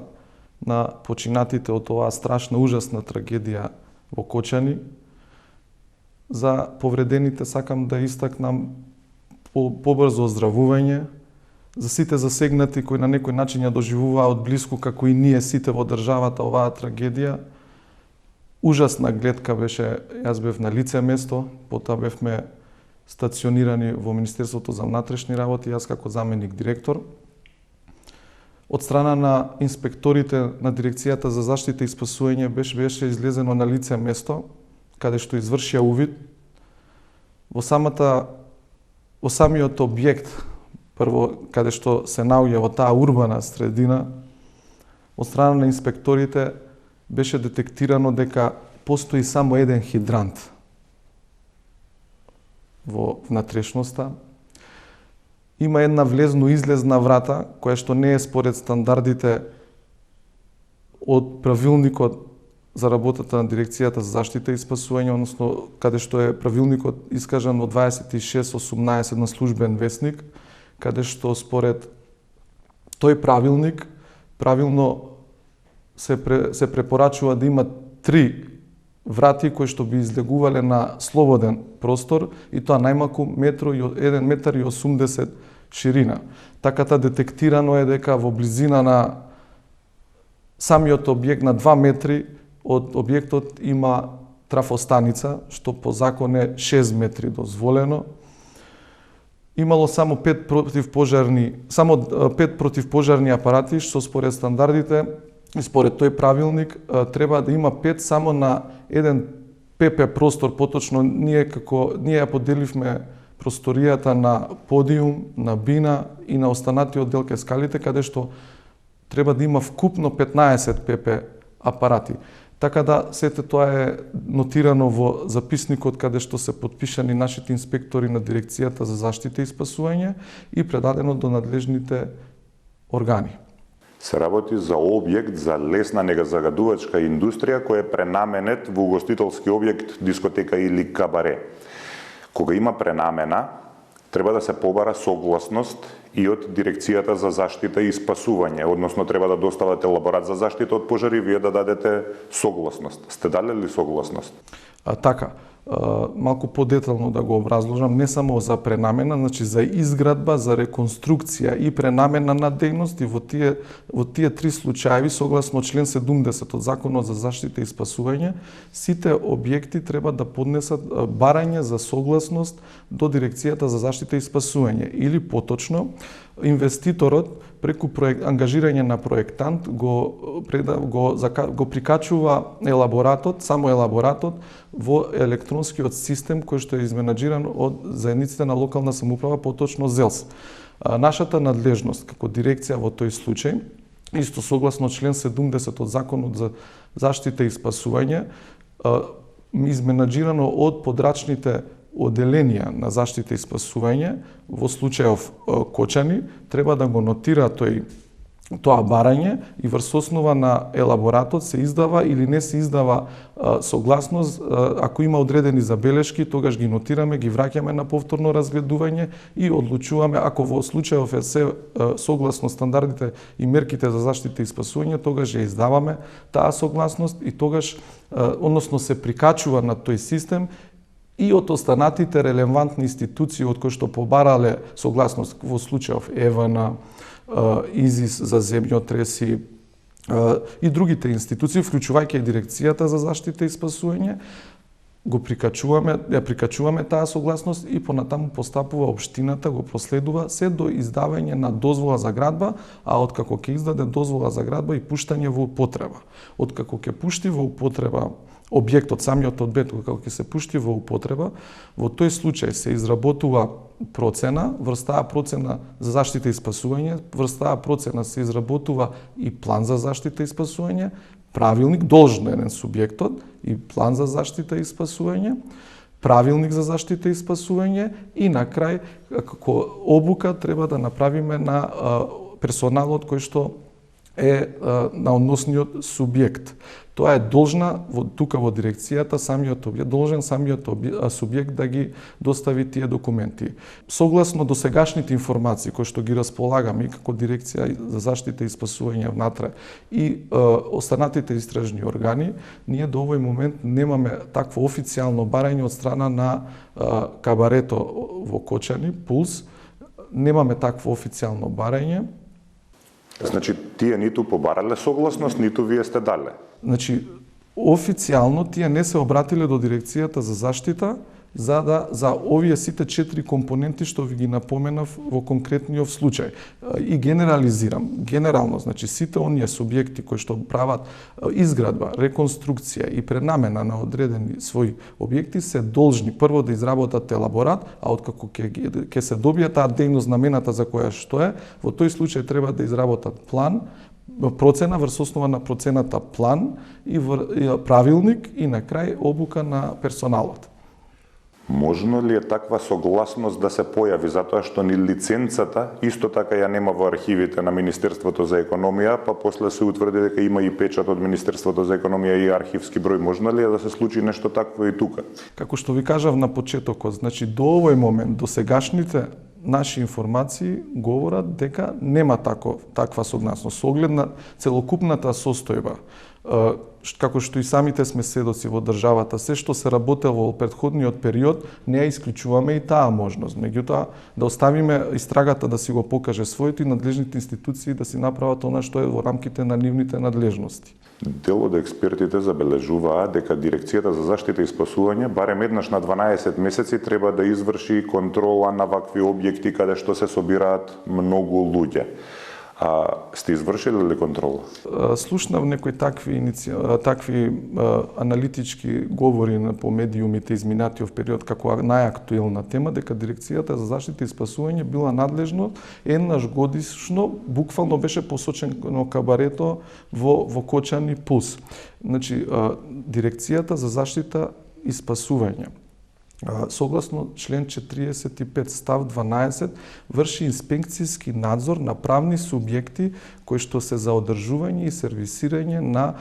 на починатите од оваа страшна, ужасна трагедија во Кочани. За повредените сакам да истакнам побрзо оздравување, за сите засегнати кои на некој начин ја доживуваа од блиску, како и ние сите во државата, оваа трагедија. Ужасна гледка беше, јас бев на лице место, потоа бевме стационирани во Министерството за внатрешни работи, јас како заменик директор. Од страна на инспекторите на Дирекцијата за заштита и спасување беше излезено на лице место, каде што извршија увид во самиот објект, прво каде што се наоѓа во таа урбана средина. Од страна на инспекторите беше детектирано дека постои само еден хидрант во внатрешноста. Има една влезно-излезна врата, која што не е според стандардите од правилникот за работата на Дирекцијата за заштита и спасување, односно каде што е правилникот искажан во 26/18 на службен весник, каде што според тој правилник правилно се препорачува да има 3 врати кои што би излегувале на слободен простор и тоа најмалку 1,80 метри ширина. Таката детектирано е дека во близина на самиот објект на 2 метри од објектот има трафостаница, што по закон е 6 метри дозволено. Имало само 5 противпожарни апарати, што според стандардите и според тој правилник треба да има 5 само на еден ПП простор, поточно ние ја поделивме просторијата на подиум, на бина и на останатиот дел кај скалите, каде што треба да има вкупно 15 ПП апарати. Така да, сете тоа е нотирано во записникот каде што се потпишани нашите инспектори на Дирекцијата за заштита и спасување и предадено до надлежните органи. Се работи за објект за лесна негазагадувачка индустрија кој е пренаменет во угостителски објект, дискотека или кабаре. Кога има пренамена, треба да се побара согласност и од Дирекцијата за заштита и спасување, односно треба да доставате елаборат за заштита од пожари, вие да дадете согласност. Сте дали ли согласност? Така, малку подетално да го образложам, не само за пренамена, значи за изградба, за реконструкција и пренамена на дејности во тие 3 случаи, согласно член 70 од Законот за заштита и спасување, сите објекти треба да поднесат барање за согласност до Дирекцијата за заштита и спасување или поточно инвеститорот преку ангажирање на проектант го прикачува елаборатот, само елаборатот во електронскиот систем кој што е изменаџиран од заедниците на локална самоуправа, поточно ЗЕЛС. Нашата надлежност како дирекција во тој случај, исто согласно член 70 од Законот за заштита и спасување, изменаџирано од подрачните оделенија на заштита и спасување, во случајов Кочани, треба да го нотира тоа барање и врз основа на елаборатот се издава или не се издава согласност. Ако има одредени забелешки, тогаш ги нотираме, ги враќаме на повторно разгледување и одлучуваме, ако во случајов е се согласно стандардите и мерките за заштита и спасување, тогаш ја издаваме таа согласност и тогаш, односно се прикачува на тој систем и од останатите релевантни институции од кои што побарале согласност во случајов ЕВН, ИЗИС за земјотреси и другите институции, вклучувајќи и Дирекцијата за заштита и спасување, ја прикачуваме таа согласност и понатаму постапува општината, го проследува се до издавање на дозвола за градба, а откако ќе издаде дозвола за градба и пуштање во употреба. Откако ќе пушти во употреба објектот, самиот објект, како ќе се пушти во употреба, во тој случај се изработува процена, врз таа процена за заштита и спасување, врз таа процена се изработува и план за заштита и спасување, правилник должен субјектот и план за заштита и спасување, правилник за заштита и спасување и на крај како обука треба да направиме на персоналот кој што е на односниот субјект. Тоа е должна тука во дирекцијата должен самиот субјект да ги достави тие документи. Согласно досегашните информации кои што ги располагаме и како дирекција за заштита и спасување внатре и останатите истражни органи, ние до овој момент немаме такво официјално барање од страна на кабарето во Кочани, Пулс. Немаме такво официјално барање. Значи, тие ниту побарале согласност, ниту вие сте дале. Значи, официјално тие не се обратиле до Дирекцијата за заштита за овие сите 4 компоненти што ви ги напоменав во конкретниот случај. И генерално, значи сите оние субјекти кои што прават изградба, реконструкција и пренамена на одредени своји објекти се должни прво да изработат елаборат, а откако ќе се добие таа дејност намената за која што е, во тој случај треба да изработат план, процена врз основа на процената план и правилник и на крај обука на персоналот. Можно ли е таква согласност да се појави затоа што ни лиценцата исто така ја нема во архивите на Министерството за економија, па после се утврди дека има и печат од Министерството за економија и архивски број. Можно ли е да се случи нешто такво и тука? Како што ви кажав на почетокот, значи до овој момент, до сегашните наши информации говорат дека нема таква согласност. Со оглед на целокупната состојба, како што и самите сме сведоци во државата, се што се работело во претходниот период, не ја исклучуваме и таа можност. Меѓутоа, да оставиме истрагата да си го покаже своето и надлежните институции да си направат она што е во рамките на нивните надлежности. Дел од експертите забележуваа дека Дирекцијата за заштита и спасување барем еднаш на 12 месеци треба да изврши контрола на вакви објекти каде што се собираат многу луѓе. Сте извршиле ли контрола? Слушнав некои такви аналитички говори по медиумите изминатиот период како најактуелна тема, дека Дирекцијата за заштита и спасување била надлежно еднаш годишно, буквално беше посочено кабарето во Кочани Пулс. Значи, Дирекцијата за заштита и спасување согласно член 45 став 12 врши инспекцијски надзор на правни субјекти кои што се за одржување и сервисирање на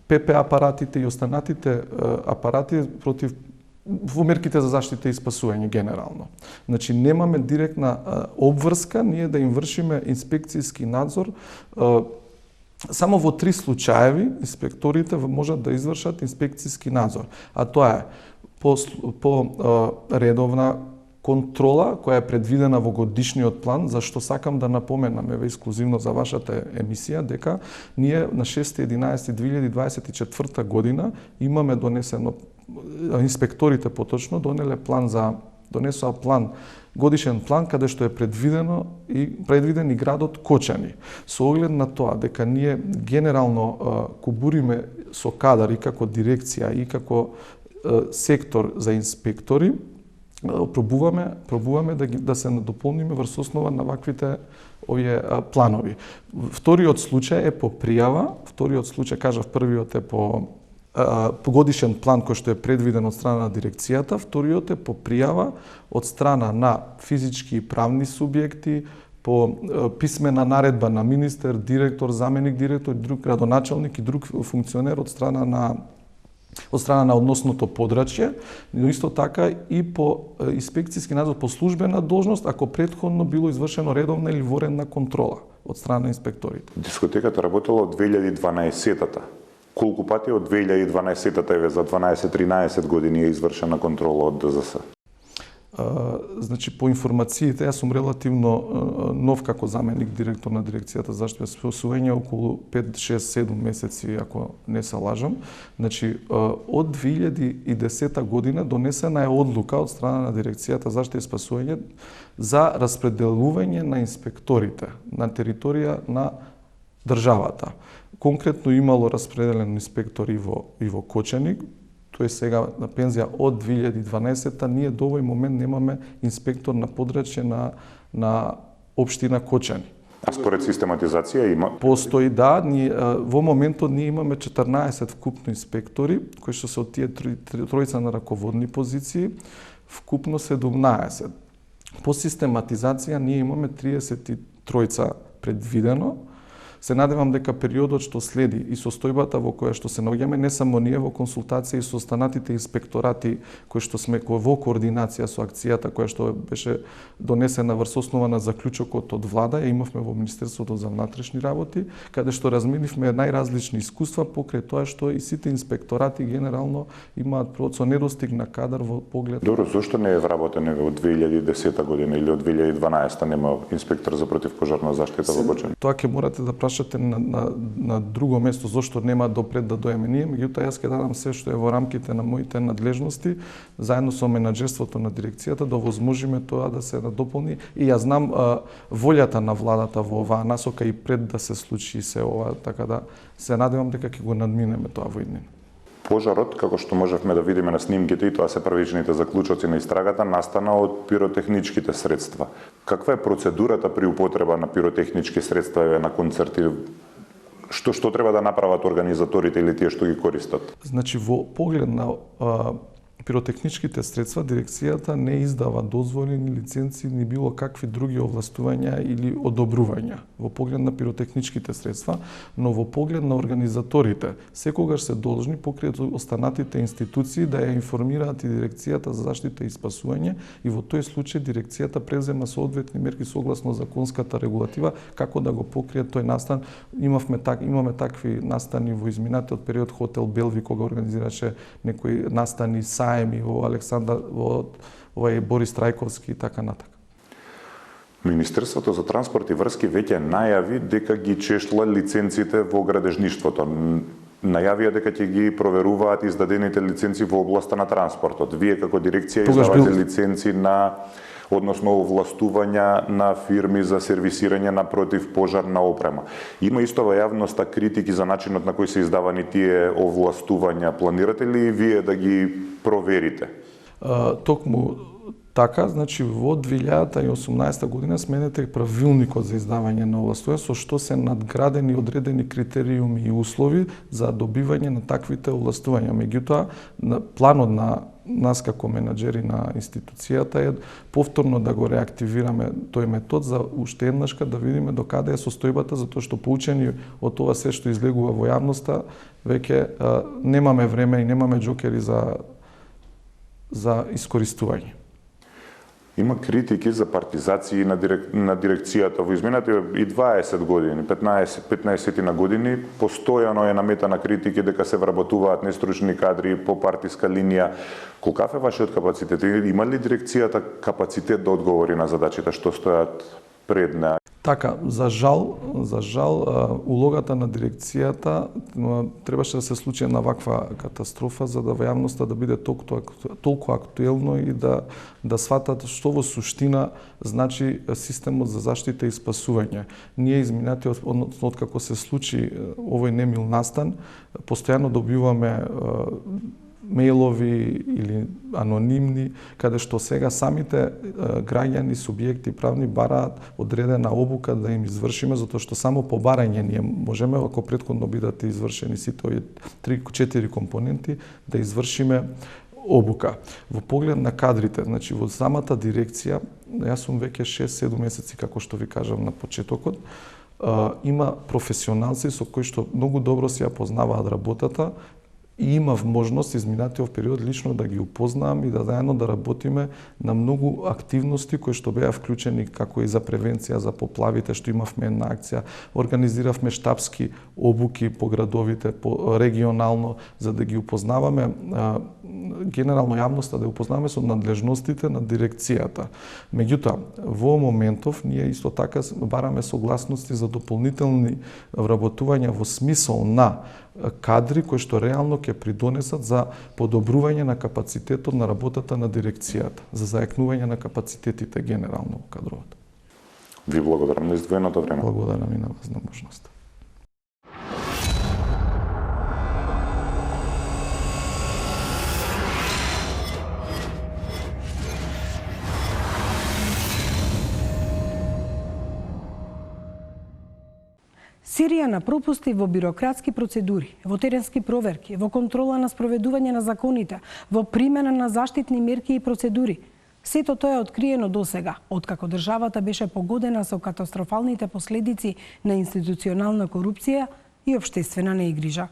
ПП апаратите и останатите апарати против во мерките за заштита и спасување генерално. Значи немаме директна обврска ние да им вршиме инспекцијски надзор. Само во 3 случаеви инспекторите можат да извршат инспекцијски надзор, а тоа е по редовна контрола која е предвидена во годишниот план, за што сакам да напоменам ексклузивно за вашата емисија дека ние на 6.11.2024 година имаме донесено, инспекторите поточно донесоа план, годишен план каде што е предвиден и градот Кочани. Со оглед на тоа дека ние генерално кубуриме со кадар и како дирекција и како сектор за инспектори, пробуваме да се надополниме врз основа на ваквите овие планови. Вториот случај е по пријава, првиот е по годишен план кој што е предвиден од страна на дирекцијата, вториот е по пријава од страна на физички и правни субјекти, по писмена наредба на министер, директор, заменик директор, друг градоначалник и друг функционер од страна на односното подрачје, но исто така и по инспекцијски надзор по службена должност, ако претходно било извршено редовна или воредна контрола од страна на инспекторите. Дискотеката работела од 2012-та. Колку пати од 2012-та еве за 12-13 години е извршена контрола од ДЗС? Значи, по информациите, јас сум релативно нов како заменик директор на дирекцијата за заштита и спасување, околу 5-6-7 месеци, ако не се лажам. Значи, од 2010 година донесена е одлука од страна на дирекцијата за заштита и спасување за распределување на инспекторите на територија на државата. Конкретно имало распределен инспектор и во Кочаник. Тој сега на пензија од 2012-та, ние до овој момент немаме инспектор на подрачје на општина Кочани. А според систематизација има? Постои, да. Во моментот ние имаме 14 вкупно инспектори, кои што се од тие тројца на раководни позиции, вкупно 17. По систематизација ние имаме 33 предвидено. Се надевам дека периодот што следи и состојбата во која што се наоѓаме, не само ние во консултација и со останатите инспекторати кои што сме во координација со акцијата која што беше донесена врз основа на заклучокот од влада, ја имавме во Министерството за внатрешни работи, каде што разменивме најразлични искуства покрај тоа што и сите инспекторати генерално имаат со недостиг на кадар во поглед. Добро, зошто не е вработен од 2010 година или од 2012 нема инспектор за противпожарна заштита во Кочани? Тоа ќе морате да прашате на друго место зошто нема допред да доеме ние, меѓутоа јас ќе дадам се што е во рамките на моите надлежности, заедно со менаџерството на дирекцијата, да овозможиме тоа да се надополни. И ја знам волјата на владата во оваа насока и пред да се случи се ова, така да се надевам дека ќе го надминеме тоа во иднина. Пожарот, како што можевме да видиме на снимките, и тоа се првичните заклучоци на истрагата, настана од пиротехничките средства. Каква е процедурата при употреба на пиротехнички средства на концерти? Што треба да направат организаторите или тие што ги користат? Значи, во поглед на пиротехничките средства, дирекцијата не издава дозволи, ни лиценци, ни било какви други овластувања или одобрувања во поглед на пиротехничките средства, но во поглед на организаторите, секогаш се должни покрај останатите институции да ја информираат и дирекцијата за заштита и спасување, и во тој случај дирекцијата презема соодветни мерки согласно законската регулатива како да го покрие тој настан. Имаме такви настани во изминатиот период, хотел Белви кога организираше некои настани во Александар, во Борис Трајковски и така натака. Министерството за транспорт и врски веќе најави дека ги чешла лиценците во градежништвото. Најавија дека ќе ги проверуваат издадените лиценци во областа на транспортот. Вие како дирекција издавате лиценци односно овластувања на фирми за сервисирање на противпожарна опрема. Има исто во јавноста критики за начинот на кој се издавани тие овластувања. Планирате ли вие да ги проверите? Токму така, значи во 2018 година сменете правилникот за издавање на овластувања, со што се надградени одредени критериуми и услови за добивање на таквите овластувања. Меѓутоа, планот на нас како менаџери на институцијата е повторно да го реактивираме тој метод за уште еднашка да видиме до каде е состојбата, затоа што поучени од тоа се што излегува во јавноста, веќе немаме време и немаме џокери за искористување. Има критики за партизации на дирекцијата во изминатите и 20 години, 15 на години, постојано е наметана критики дека се вработуваат нестручни кадри по партиска линија. Колкав е вашиот капацитет? Има ли дирекцијата капацитет да одговори на задачите што стојат пред неа? Така, за жал, улогата на дирекцијата требаше да се случи на ваква катастрофа за да во јавноста да биде толку актуелно и да сватат што во суштина значи системот за заштита и спасување. Ние изминатиот, односно откако се случи овој немил настан, постојано добиваме мејлови или анонимни, каде што сега самите граѓани, субјекти правни бараат одредена обука да им извршиме, затоа што само по барање ние можеме, ако претходно бидат извршени сите овие 3-4 компоненти, да извршиме обука. Во поглед на кадрите, значи во самата дирекција, јас сум веќе 6-7 месеци, како што ви кажам на почетокот, има професионалци со кои што многу добро си ја познаваат работата, И имав можност изминатиот период лично да ги упознавам и да заедно да работиме на многу активности кои што беа вклучени како и за превенција за поплавите, што имавме една акција, организиравме штабски обуки по градовите, по регионално, за да ги упознаваме генерално јавноста, да ја упознаваме со надлежностите на дирекцијата. Меѓутоа, во моментов ние исто така бараме согласности за дополнителни вработувања во смисол на кадри кои што реално ќе придонесат за подобрување на капацитетот на работата на дирекцијата, за зајакнување на капацитетите генерално во кадровата. Ви благодарам на издвоеното време. Благодарам и на вас на можноста. Серија на пропусти во бирократски процедури, во теренски проверки, во контрола на спроведување на законите, во примена на заштитни мерки и процедури. Сето тоа е откриено досега, откако државата беше погодена со катастрофалните последици на институционална корупција и општествена неигрижа.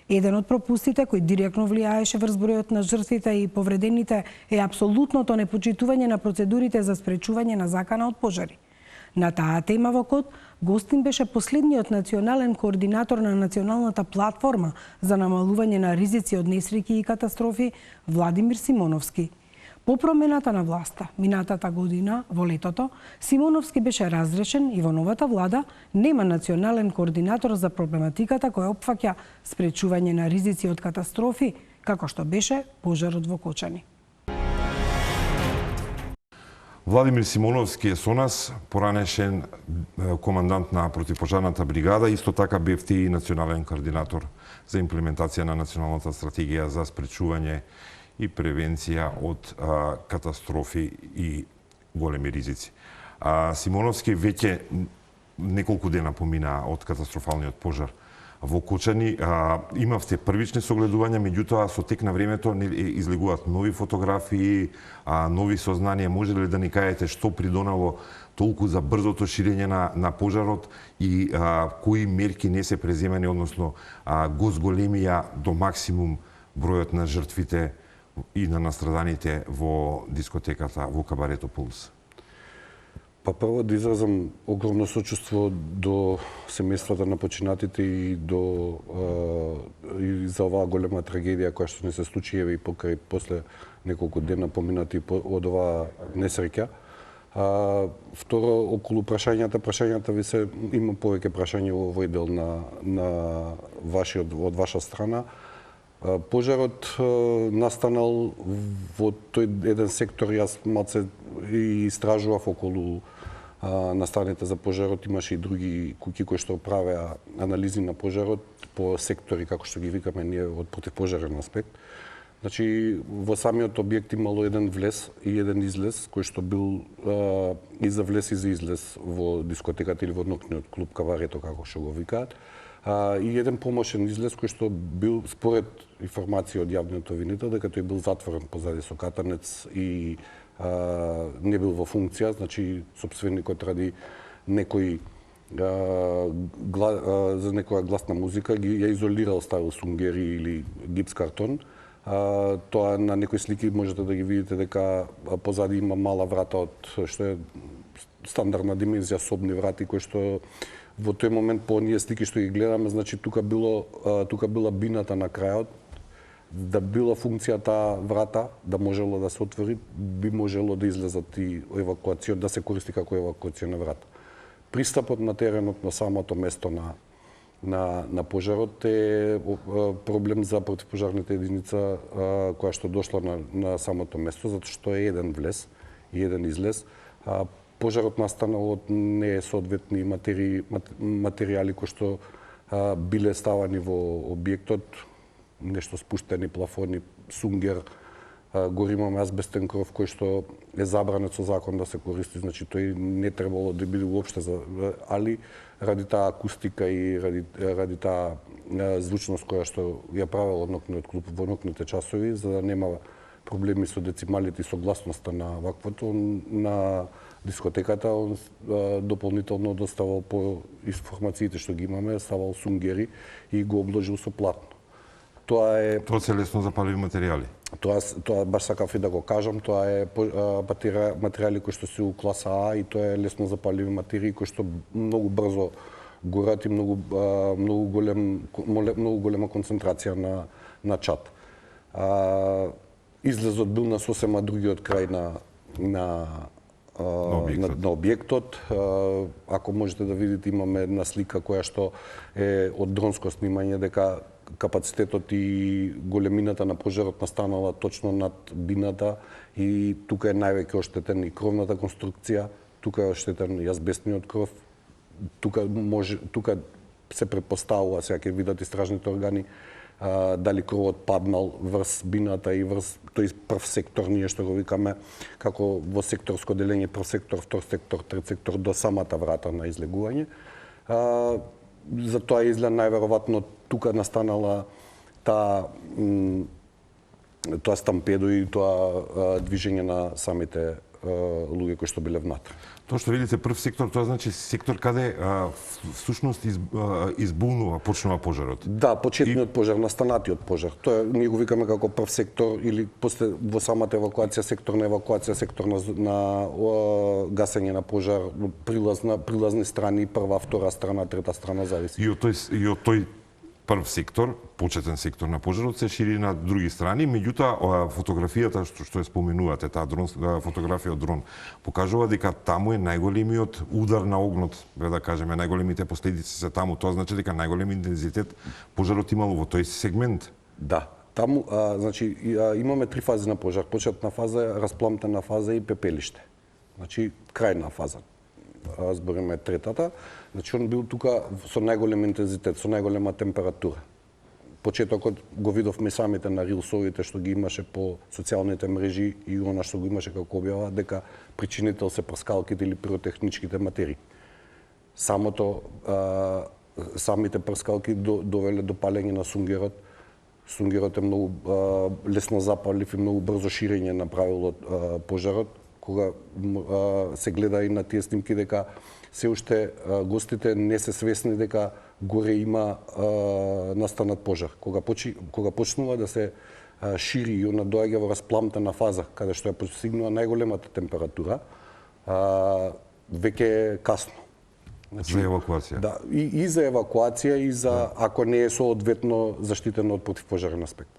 Еден од пропустите кој директно влијаеше врз бројот на жртвите и повредените е апсолутното непочитување на процедурите за спречување на закана од пожари. На таа тема во Код гостин беше последниот национален координатор на националната платформа за намалување на ризици од несреќи и катастрофи Владимир Симоновски. По промената на власта минатата година во летото, Симоновски беше разрешен и во новата влада нема национален координатор за проблематиката која опфаќа спречување на ризици од катастрофи, како што беше пожарот во Кочани. Владимир Симоновски е со нас, поранешен командант на противпожарната бригада, исто така бев и национален координатор за имплементација на националната стратегија за спречување и превенција од катастрофи и големи ризици. Симоновски веќе неколку дена помина од катастрофалниот пожар во Кочани. Имавте првични согледувања, меѓутоа со тек на времето излегуваат нови фотографии, нови сознанија. Може ли да ни кажете што придонало толку за брзото ширење на пожарот и кои мерки не се преземани, односно го зголемија до максимум бројот на жртвите и на настраданите во дискотеката во кабарето Пулс? Па прво да изразам огромно сочувство до семејствата на починатите и и за оваа голема трагедија која што не се случи и покрај после неколку дена поминати од оваа несреќа. Второ, околу прашањата ви се има повеќе прашања во овој дел од ваша страна. Пожарот настанал во тој еден сектор, јас малце и истражував околу настаните за пожарот, имаше и други куќи кои што правеа анализи на пожарот по сектори, како што ги викаме ние од противпожарен аспект. Значи, во самиот објект имало еден влез и еден излез, кој што бил и за влез и за излез во дискотеката или во ноќниот клуб Каварето, како што го викаат. И еден помошен излез кој што бил, според информација од јавниот обвинител, дека тој бил затворен позади со катанец и не бил во функција, значи сопственикот ради за некоја гласна музика ја изолирал, ставил сунгери или гипс картон. Тоа на некои слики можете да ги видите дека позади има мала врата од што е стандардна димензија собни врати кои што во тој момент по оние слики што ги гледаме, значи тука била бината на крајот, да била функција таа врата, да можело да се отвори, би можело да излезат и да се користи како евакуација на врата. Пристапот на теренот на самото место на пожарот е проблем за противпожарната единица која што дошла на самото место, затоа што е еден влез и еден излез. Пожарот настанал од несоодветни материјали кои што биле ставани во објектот, нешто спуштени плафони, сунгер, гори имаме азбестен кров кој што е забранет со закон да се користи, значи тој не требало да биде уопште, али ради таа акустика и ради таа звучност која што ја правел ноќниот клуб во ноќните часови, за да нема проблеми со децималите и со гласноста на ваквото, на дискотеката, он дополнително доставал по информациите што ги имаме, ставал сунгери и го обложил со платно. Тоа се лесно запаливи материјали. Тоа баш сакав и да го кажам, тоа е материјали кои што се у класа А и тоа е лесно запаливи материи кои што многу брзо горат и многу голема концентрација на чад. Излезот бил на сосема другиот крај на објектот. Ако можете да видите, имаме една слика која што е од дронско снимање, дека капацитетот и големината на пожарот настанала точно над бината и тука е највеќе оштетен и кровната конструкција, тука е оштетен и азбестниот кров, тука се претпоставува, сега ќе видат истражните органи, дали кровот паднал врз бината и врз тој прв сектор, ние што го викаме, како во секторско делење, прв сектор, втор сектор, трет сектор, до самата врата на излегување. За тоа изгледа најверојатно тука настанала тоа стампедо и тоа движење на самите луѓе кои што биле внатре. Тоа што видите прв сектор, тоа значи сектор каде всушност избунува, почнува пожарот. Да, почетниот пожар, настанатиот пожар. Тоа ние го викаме како прв сектор или после во самата евакуација, сектор на евакуација, сектор на гасење на пожар, прилазни страни, прва, втора страна, трета страна, зависи. И од тој прв сектор, почетен сектор на пожарот, се шири на други страни, меѓутоа фотографијата што ја споменувате, таа фотографија од дрон, покажува дека таму е најголемиот удар на огнот, да кажеме, најголемите последици се таму, тоа значи дека најголем интензитет пожарот имало во тој сегмент. Да, таму значи имаме три фази на пожар, почетна фаза, распламтена фаза и пепелиште. Значи крајна фаза. Збориме третата, значи он бил тука со најголем интензитет, со најголема температура. Почетокот го видовме самите на рилсовите што ги имаше по социјалните мрежи и она што го имаше како објава, дека причинител се прскалките или пиротехничките материи. Самите прскалки довеле до палење на сунгерот. Сунгерот е многу лесно запалив и многу брзо ширење направило пожарот. Кога се гледа и на тие снимки дека се уште гостите не се свесни дека горе има настанат пожар. Кога почнува да се шири и она доаѓа во распламтена фаза, каде што ја постигнува најголемата температура, веќе е касно. Значи, за евакуација. Да, и за евакуација и за ако не е соодветно заштитено од противпожарен аспект.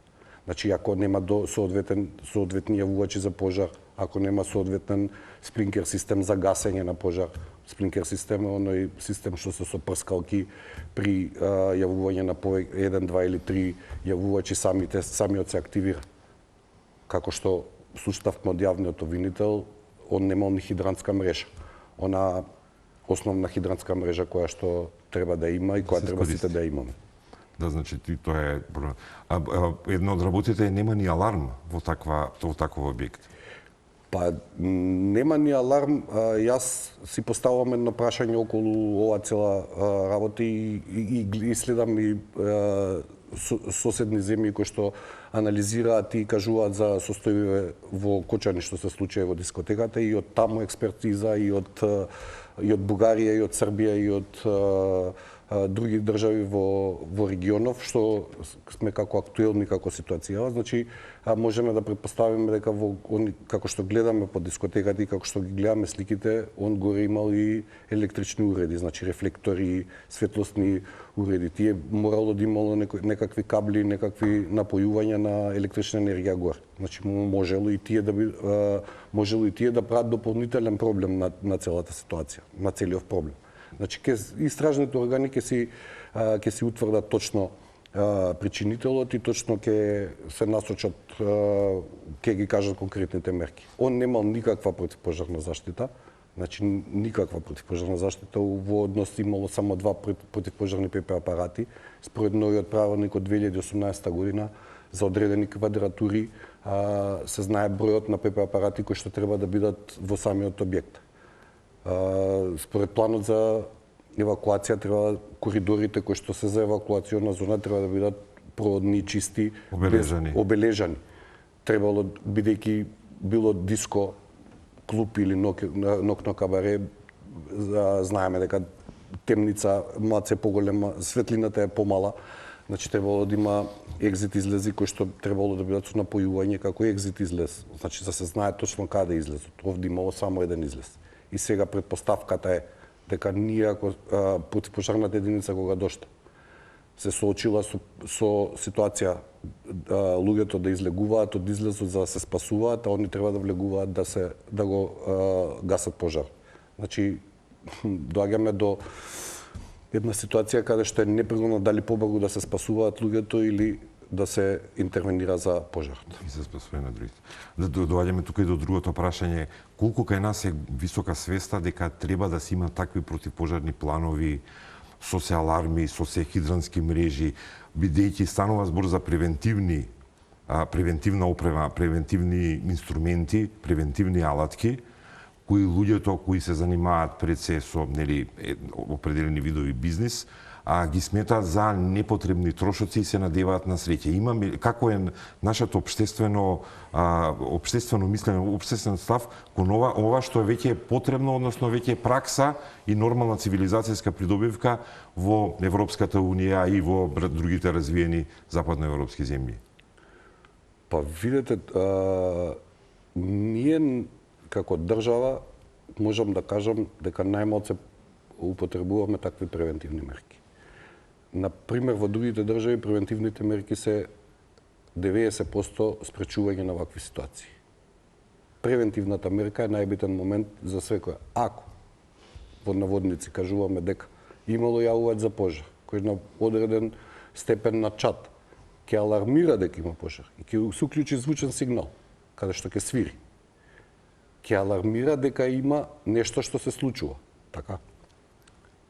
Значи, ако нема соодветни јавувачи за пожар, ако нема соодветен сплинкер систем за гасење на пожар, сплинкер систем е оној систем што се со прскалки при јавување на 1, 2 или 3 јавувачи самиот се активира. Како што слушнавме од јавниот обвинител, он немал ни хидрантска мрежа. Она основна хидрантска мрежа која што треба да има и која треба сите да имаме. Да, значи тоа е едно од работите нема ни аларм во таков објект. Па нема ни аларм, јас си поставувам едно прашање околу ова цела работа и следам и соседни земји кои што анализираат и кажуваат за состојбе во Кочани што се случува во дискотеката и од таму експертиза и од Бугарија и од Србија и од други држави во регионов, што сме како актуелни како ситуација. Значи, можеме да претпоставиме дека како што гледаме по дискотеката и како што ги гледаме сликите, он горе имал и електрични уреди, значи рефлектори, светлосни уреди. Тие морало да имало некакви кабли, некакви напојувања на електрична енергија горе. Значи, можело и тие да прават дополнителен проблем на целата ситуација, на целиот проблем. Значи, истражните органи ќе си утврдат точно причинителот и точно ќе се насочат, ќе ги кажат конкретните мерки. Он немал никаква противпожарна заштита, значи никаква противпожарна заштита, во однос имало само 2 противпожарни ПП апарати. Според новиот правилник од 2018 година за одредени квадратури се знае бројот на ПП апарати кои што треба да бидат во самиот објект. Според планот за евакуација треба коридорите кои што се за евакуациона зона треба да бидат проводни, чисти, обележани. Требало, бидејќи било диско, клуб или ноќно кабаре, знаеме дека темница малце поголема, светлината е помала, Значи требало да има екзит излези кои што требало да бидат со напојување како екзит излез. Значи да се знае точно каде излезот. Овде имало само еден излез. И сега предпоставката е дека ние ако противпожарната единица кога дошла се соочила со ситуација луѓето да излегуваат од излезот за да се спасуваат, а они треба да влегуваат да го гасат пожар. Значи доаѓаме до една ситуација каде што е непригодно дали побрзо да се спасуваат луѓето или да се интервенира за пожарот. И се спасува на другите. Доаѓаме тука и до другото прашање, колку кај нас е висока свеста дека треба да се има такви противпожарни планови, со се аларми, со се хидрански мрежи, бидејќи станува збор за превентивна опрема, превентивни инструменти, превентивни алатки, кои луѓето кои се занимаат пред се со определени видови бизнис, ги сметаат за непотребни трошоци и се надеваат на среќа. Имаме како е нашето општествено мислење, општествен став кон ова што веќе е потребно, односно веќе е пракса и нормална цивилизацијска придобивка во Европската унија и во другите развиени западноевропски земји. Па видете, ние како држава можам да кажам дека најмалку употребуваме такви превентивни мерки. Например, во другите држави превентивните мерки се 90% спречување на вакви ситуации. Превентивната мерка е најбитен момент за секој. Ако во наводници кажуваме дека имало јавување за пожар, кој на одреден степен на чат ќе алармира дека има пожар и ќе се уклучи звучен сигнал каде што ќе свири, ќе алармира дека има нешто што се случува. Така.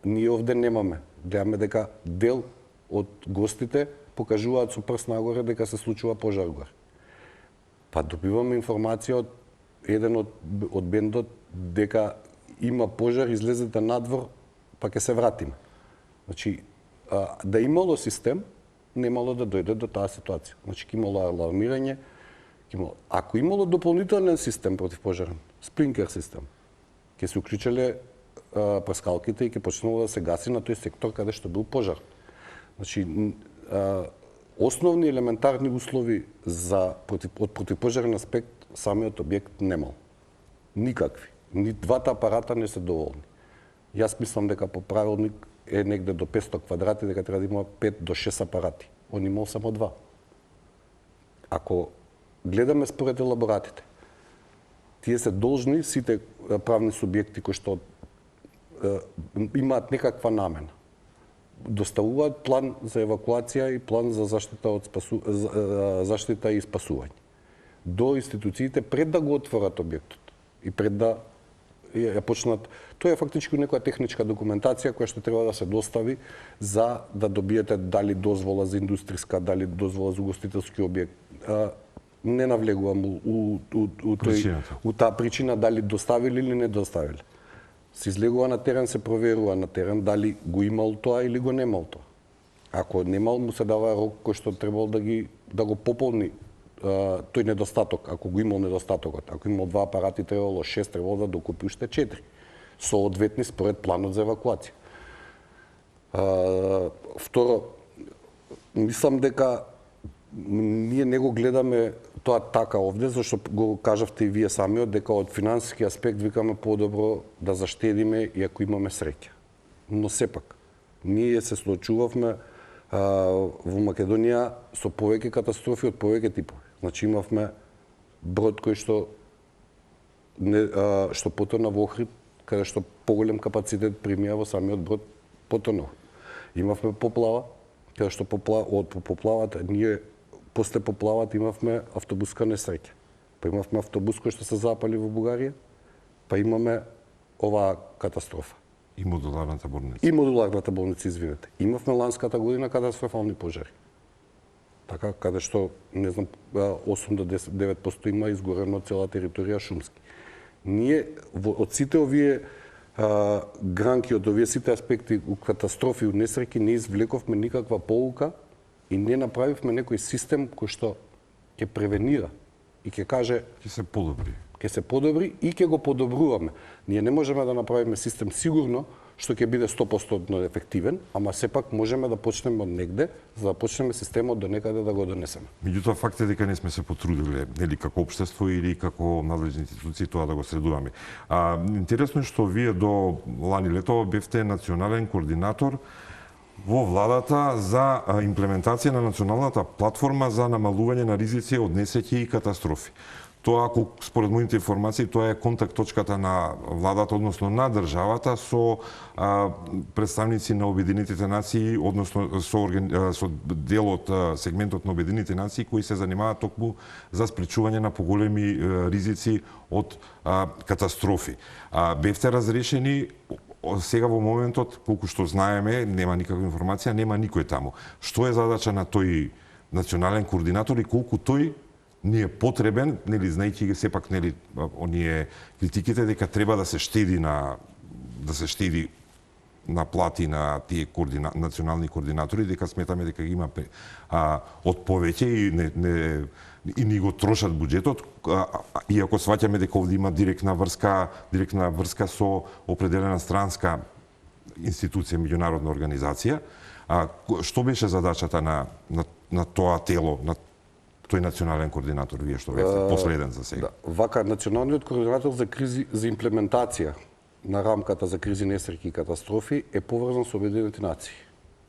Ние овде немаме. Гледаме дека дел од гостите покажуваат со прст нагоре дека се случува пожар горе. Па добиваме информација од еден од бендот дека има пожар, излезете надвор, па ќе се вратиме. Значи, да имало систем, немало да дојде до таа ситуација. Значи, ќе имало алармирање, ако имало дополнителен систем противпожарен, спринклер систем, ќе се уклучеле прескалките и ќе почнало да се гаси на тој сектор каде што бил пожар. Значи, основни елементарни услови од противпожарен аспект самиот објект немал. Никакви. Ни двата апарата не се доволни. Јас мислам дека по правилник е негде до 500 квадрати, дека треба да има 5 до 6 апарати. Он имал само 2. Ако гледаме според елаборатите, тие се должни, сите правни субјекти кои што имаат некаква намена, доставуваат план за евакуација и план за заштита и спасување до институциите пред да го отворат објектот и пред да ја почнат. Тоа е фактички некоја техничка документација која што треба да се достави за да добиете дали дозвола за индустријска, дали дозвола за угостителски објект. Не навлегувам у таа причина дали доставили или не доставили. Се излегува на терен, се проверува на терен дали го имал тоа или го немал тоа. Ако немал, му се дава рок кој што требал да го пополни тој недостаток, ако го имал недостатокот. Ако имал 2 апарати, требало 6, требало да докупи уште 4. Соодветни според планот за евакуација. Второ, мислам дека ние не го гледаме тоа така овде, зашто го кажавте и вие самиот, дека од финансиски аспект викаме подобро да заштедиме и ако имаме среќа. Но сепак, ние се случувавме во Македонија со повеќе катастрофи од повеќе типови. Значи имавме брод кој што потона во Охрид, каде што поголем капацитет примија во самиот брод потонал. Имавме поплава, каде што од поплавата ние после поплавата имавме автобуска несреќа. Па имавме автобус кој што се запали во Бугарија, па имаме оваа катастрофа. И модуларната болница. И модуларната болница, извинете. Имавме ланската година катастрофални пожари. Така, каде што, не знам, 8 до 9% има изгорено цела територија шумски. Ние, од сите овие гранки, од овие сите аспекти, катастрофи и несреќи, не извлековме никаква поука и не направивме некој систем кој што ќе превенира и ќе каже ќе се подобри. Ќе се подобри и ќе го подобруваме. Ние не можеме да направиме систем сигурно што ќе биде 100% ефективен, ама сепак можеме да почнеме од негде, за да почнеме системот до некаде да го донесеме. Меѓутоа факт е дека не сме се потрудиле, нели како општество или како надлежни институции тоа да го средуваме. Интересно е што вие до лани лето бевте национален координатор во владата за имплементација на националната платформа за намалување на ризици од несреќи и катастрофи. Тоа, според моите информации, тоа е контакт точката на владата, односно на државата, со представници на Обединетите нации, односно со дел од сегментот на Обединетите нации, кои се занимаваат токму за спречување на поголеми ризици од катастрофи. Бевте разрешени. Сега во моментот, колку што знаеме, нема никаква информација, нема никој таму. Што е задача на тој национален координатор и колку тој ни е потребен, нели, знајќи ги сепак, нели, оние критиките дека треба да се штеди на плати на тие национални координатори, дека сметаме дека ги има од повеќе и ни го трошат буџетот, иако сваќаме дека овде има директна врска со определена странска институција, меѓународна организација. Што беше задачата на тоа тело, на тој национален координатор, вие што бевте последен за сега? Вака, националниот координатор за имплементација на рамката за кризи, несреќи и катастрофи е поврзан со Обединетите нации.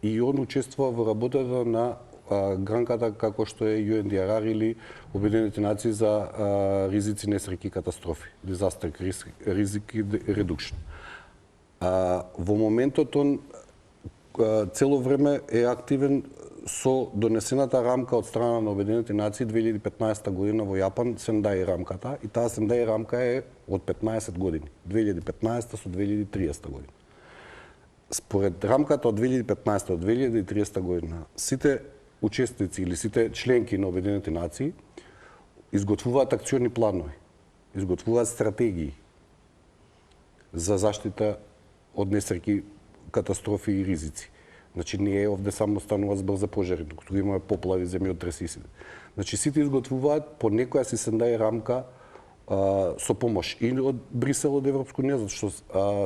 И он учествува во работата на гранката како што е UNDRR или Обединетите нации за ризици, несреќи и катастрофи, Disaster Risk Reduction. Во моментот он цело време е активен со донесената рамка од страна на Обединетите нации 2015 година во Јапан, Сендај рамката, и таа Сендај рамка е од 15 години, 2015 со 2030 година. Според рамката од 2015 до 2030 година, сите учесници или сите членки на Обединетите нации изготвуваат акциони планови, изготвуваат стратегии за заштита од несреќи, катастрофи и ризици. Значи, не е овде само станува збор за пожари, докато имаме поплави, земјотреси. Значи, сите изготвуваат по некоја си Сендај рамка со помош и од Брисел, од Европска унија, зашто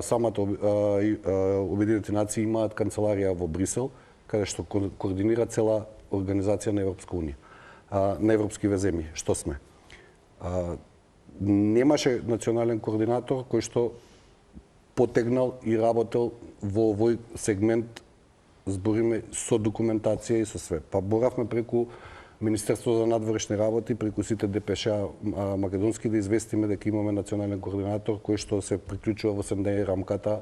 самата Обединените нации имаат канцеларија во Брисел, каде што координира цела организација на Европска унија, на европскиве земји, што сме. Немаше национален координатор кој што потегнал и работел во овој сегмент, збориме со документација и со све. Па боравме преку Министерство за надворешни работи, преку сите ДПШ македонски да известиме дека имаме национален координатор кој што се приклучува во Сендај рамката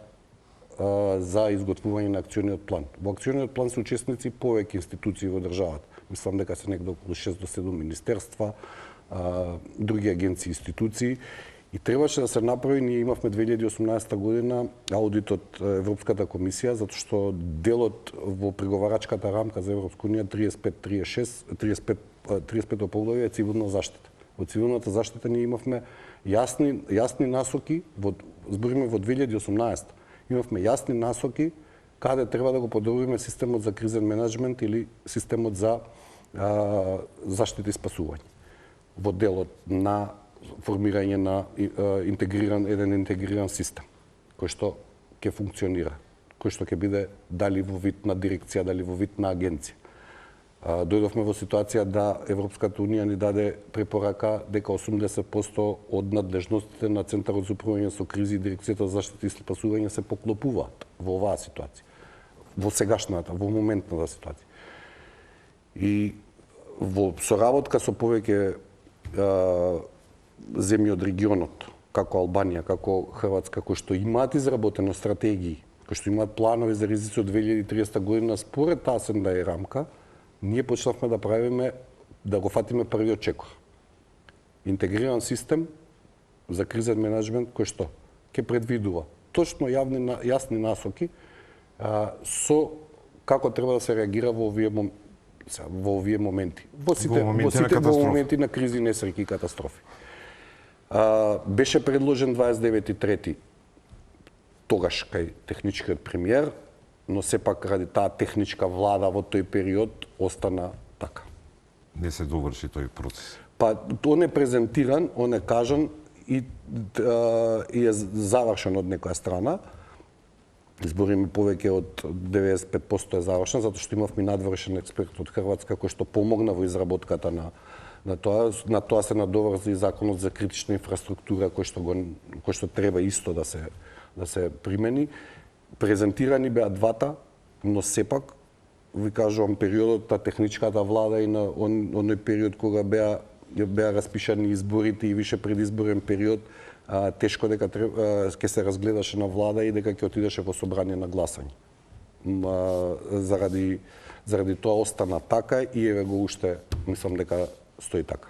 за изготвување на акциониот план. Во акциониот план се учесници повеќе институции во државата. Мислам дека се некаде околу 6 до 7 министерства, други агенции и институции. И требаше да се направи, ние имавме 2018 година аудит од Европската комисија, затоа што делот во преговарачката рамка за Европска унија 35 поглавје е цивилна заштита. Во цивилната заштита ние имавме јасни насоки, збориме во 2018, имавме јасни насоки каде треба да го подобриме системот за кризен менеджмент или системот за заштита и спасување. Во делот на формирање на еден интегриран систем, кој што ќе функционира, кој што ќе биде дали во вид на дирекција, дали во вид на агенција. Дојдовме во ситуација да Европската унија ни даде препорака дека 80% од надлежностите на Центарот за управување со кризи и Дирекцијата за заштита и спасување се поклопуваат во оваа ситуација, во сегашната, во моментната ситуација. И во соработка со повеќе земји од регионот, како Албанија, како Хрватска, кои што имаат изработено стратегии, кои што имаат планови за ризици од 2030 година, според таа Сендај рамка, ние почнавме да правиме, да го фатиме првиот чекор. Интегриран систем за кризен менеджмент кој што ќе предвидува точно јасни насоки со како треба да се реагира во овие моменти. Во моменти на кризи, несреќи и катастрофи. Беше предложен 29.3. тогаш кај техничкиот премиер, но сепак ради таа техничка влада во тој период остана така. Не се доврши тој процес. Па, он е презентиран, он е кажан и е завршен од некоја страна, Збориме повеќе од 95% е завршен, затоа што имавме надвршен експерт од Хрватска кој што помогна во изработката на тоа. На тоа се надоврза и законот за критична инфраструктура кој што треба исто да се примени. Презентирани беа двата, но сепак ви кажувам периодот на техничката влада и на оној период кога беа распишани изборите и више предизборен период, тешко дека ќе се разгледаше на влада и дека ќе отидеше во собрание на гласање. Заради тоа остана така и еве го уште мислам дека стои така.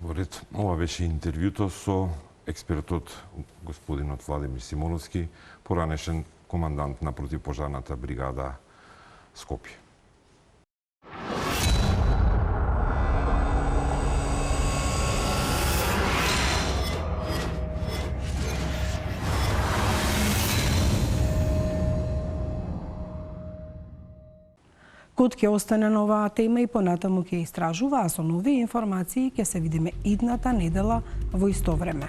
Во ред, ова беше интервјуто со експертот господинот Владимир Симоновски, поранешен командант на противпожарната бригада Скопје. Код ќе остане на оваа тема и понатаму ќе истражува, а со нови информации ќе се видиме идната недела во исто време.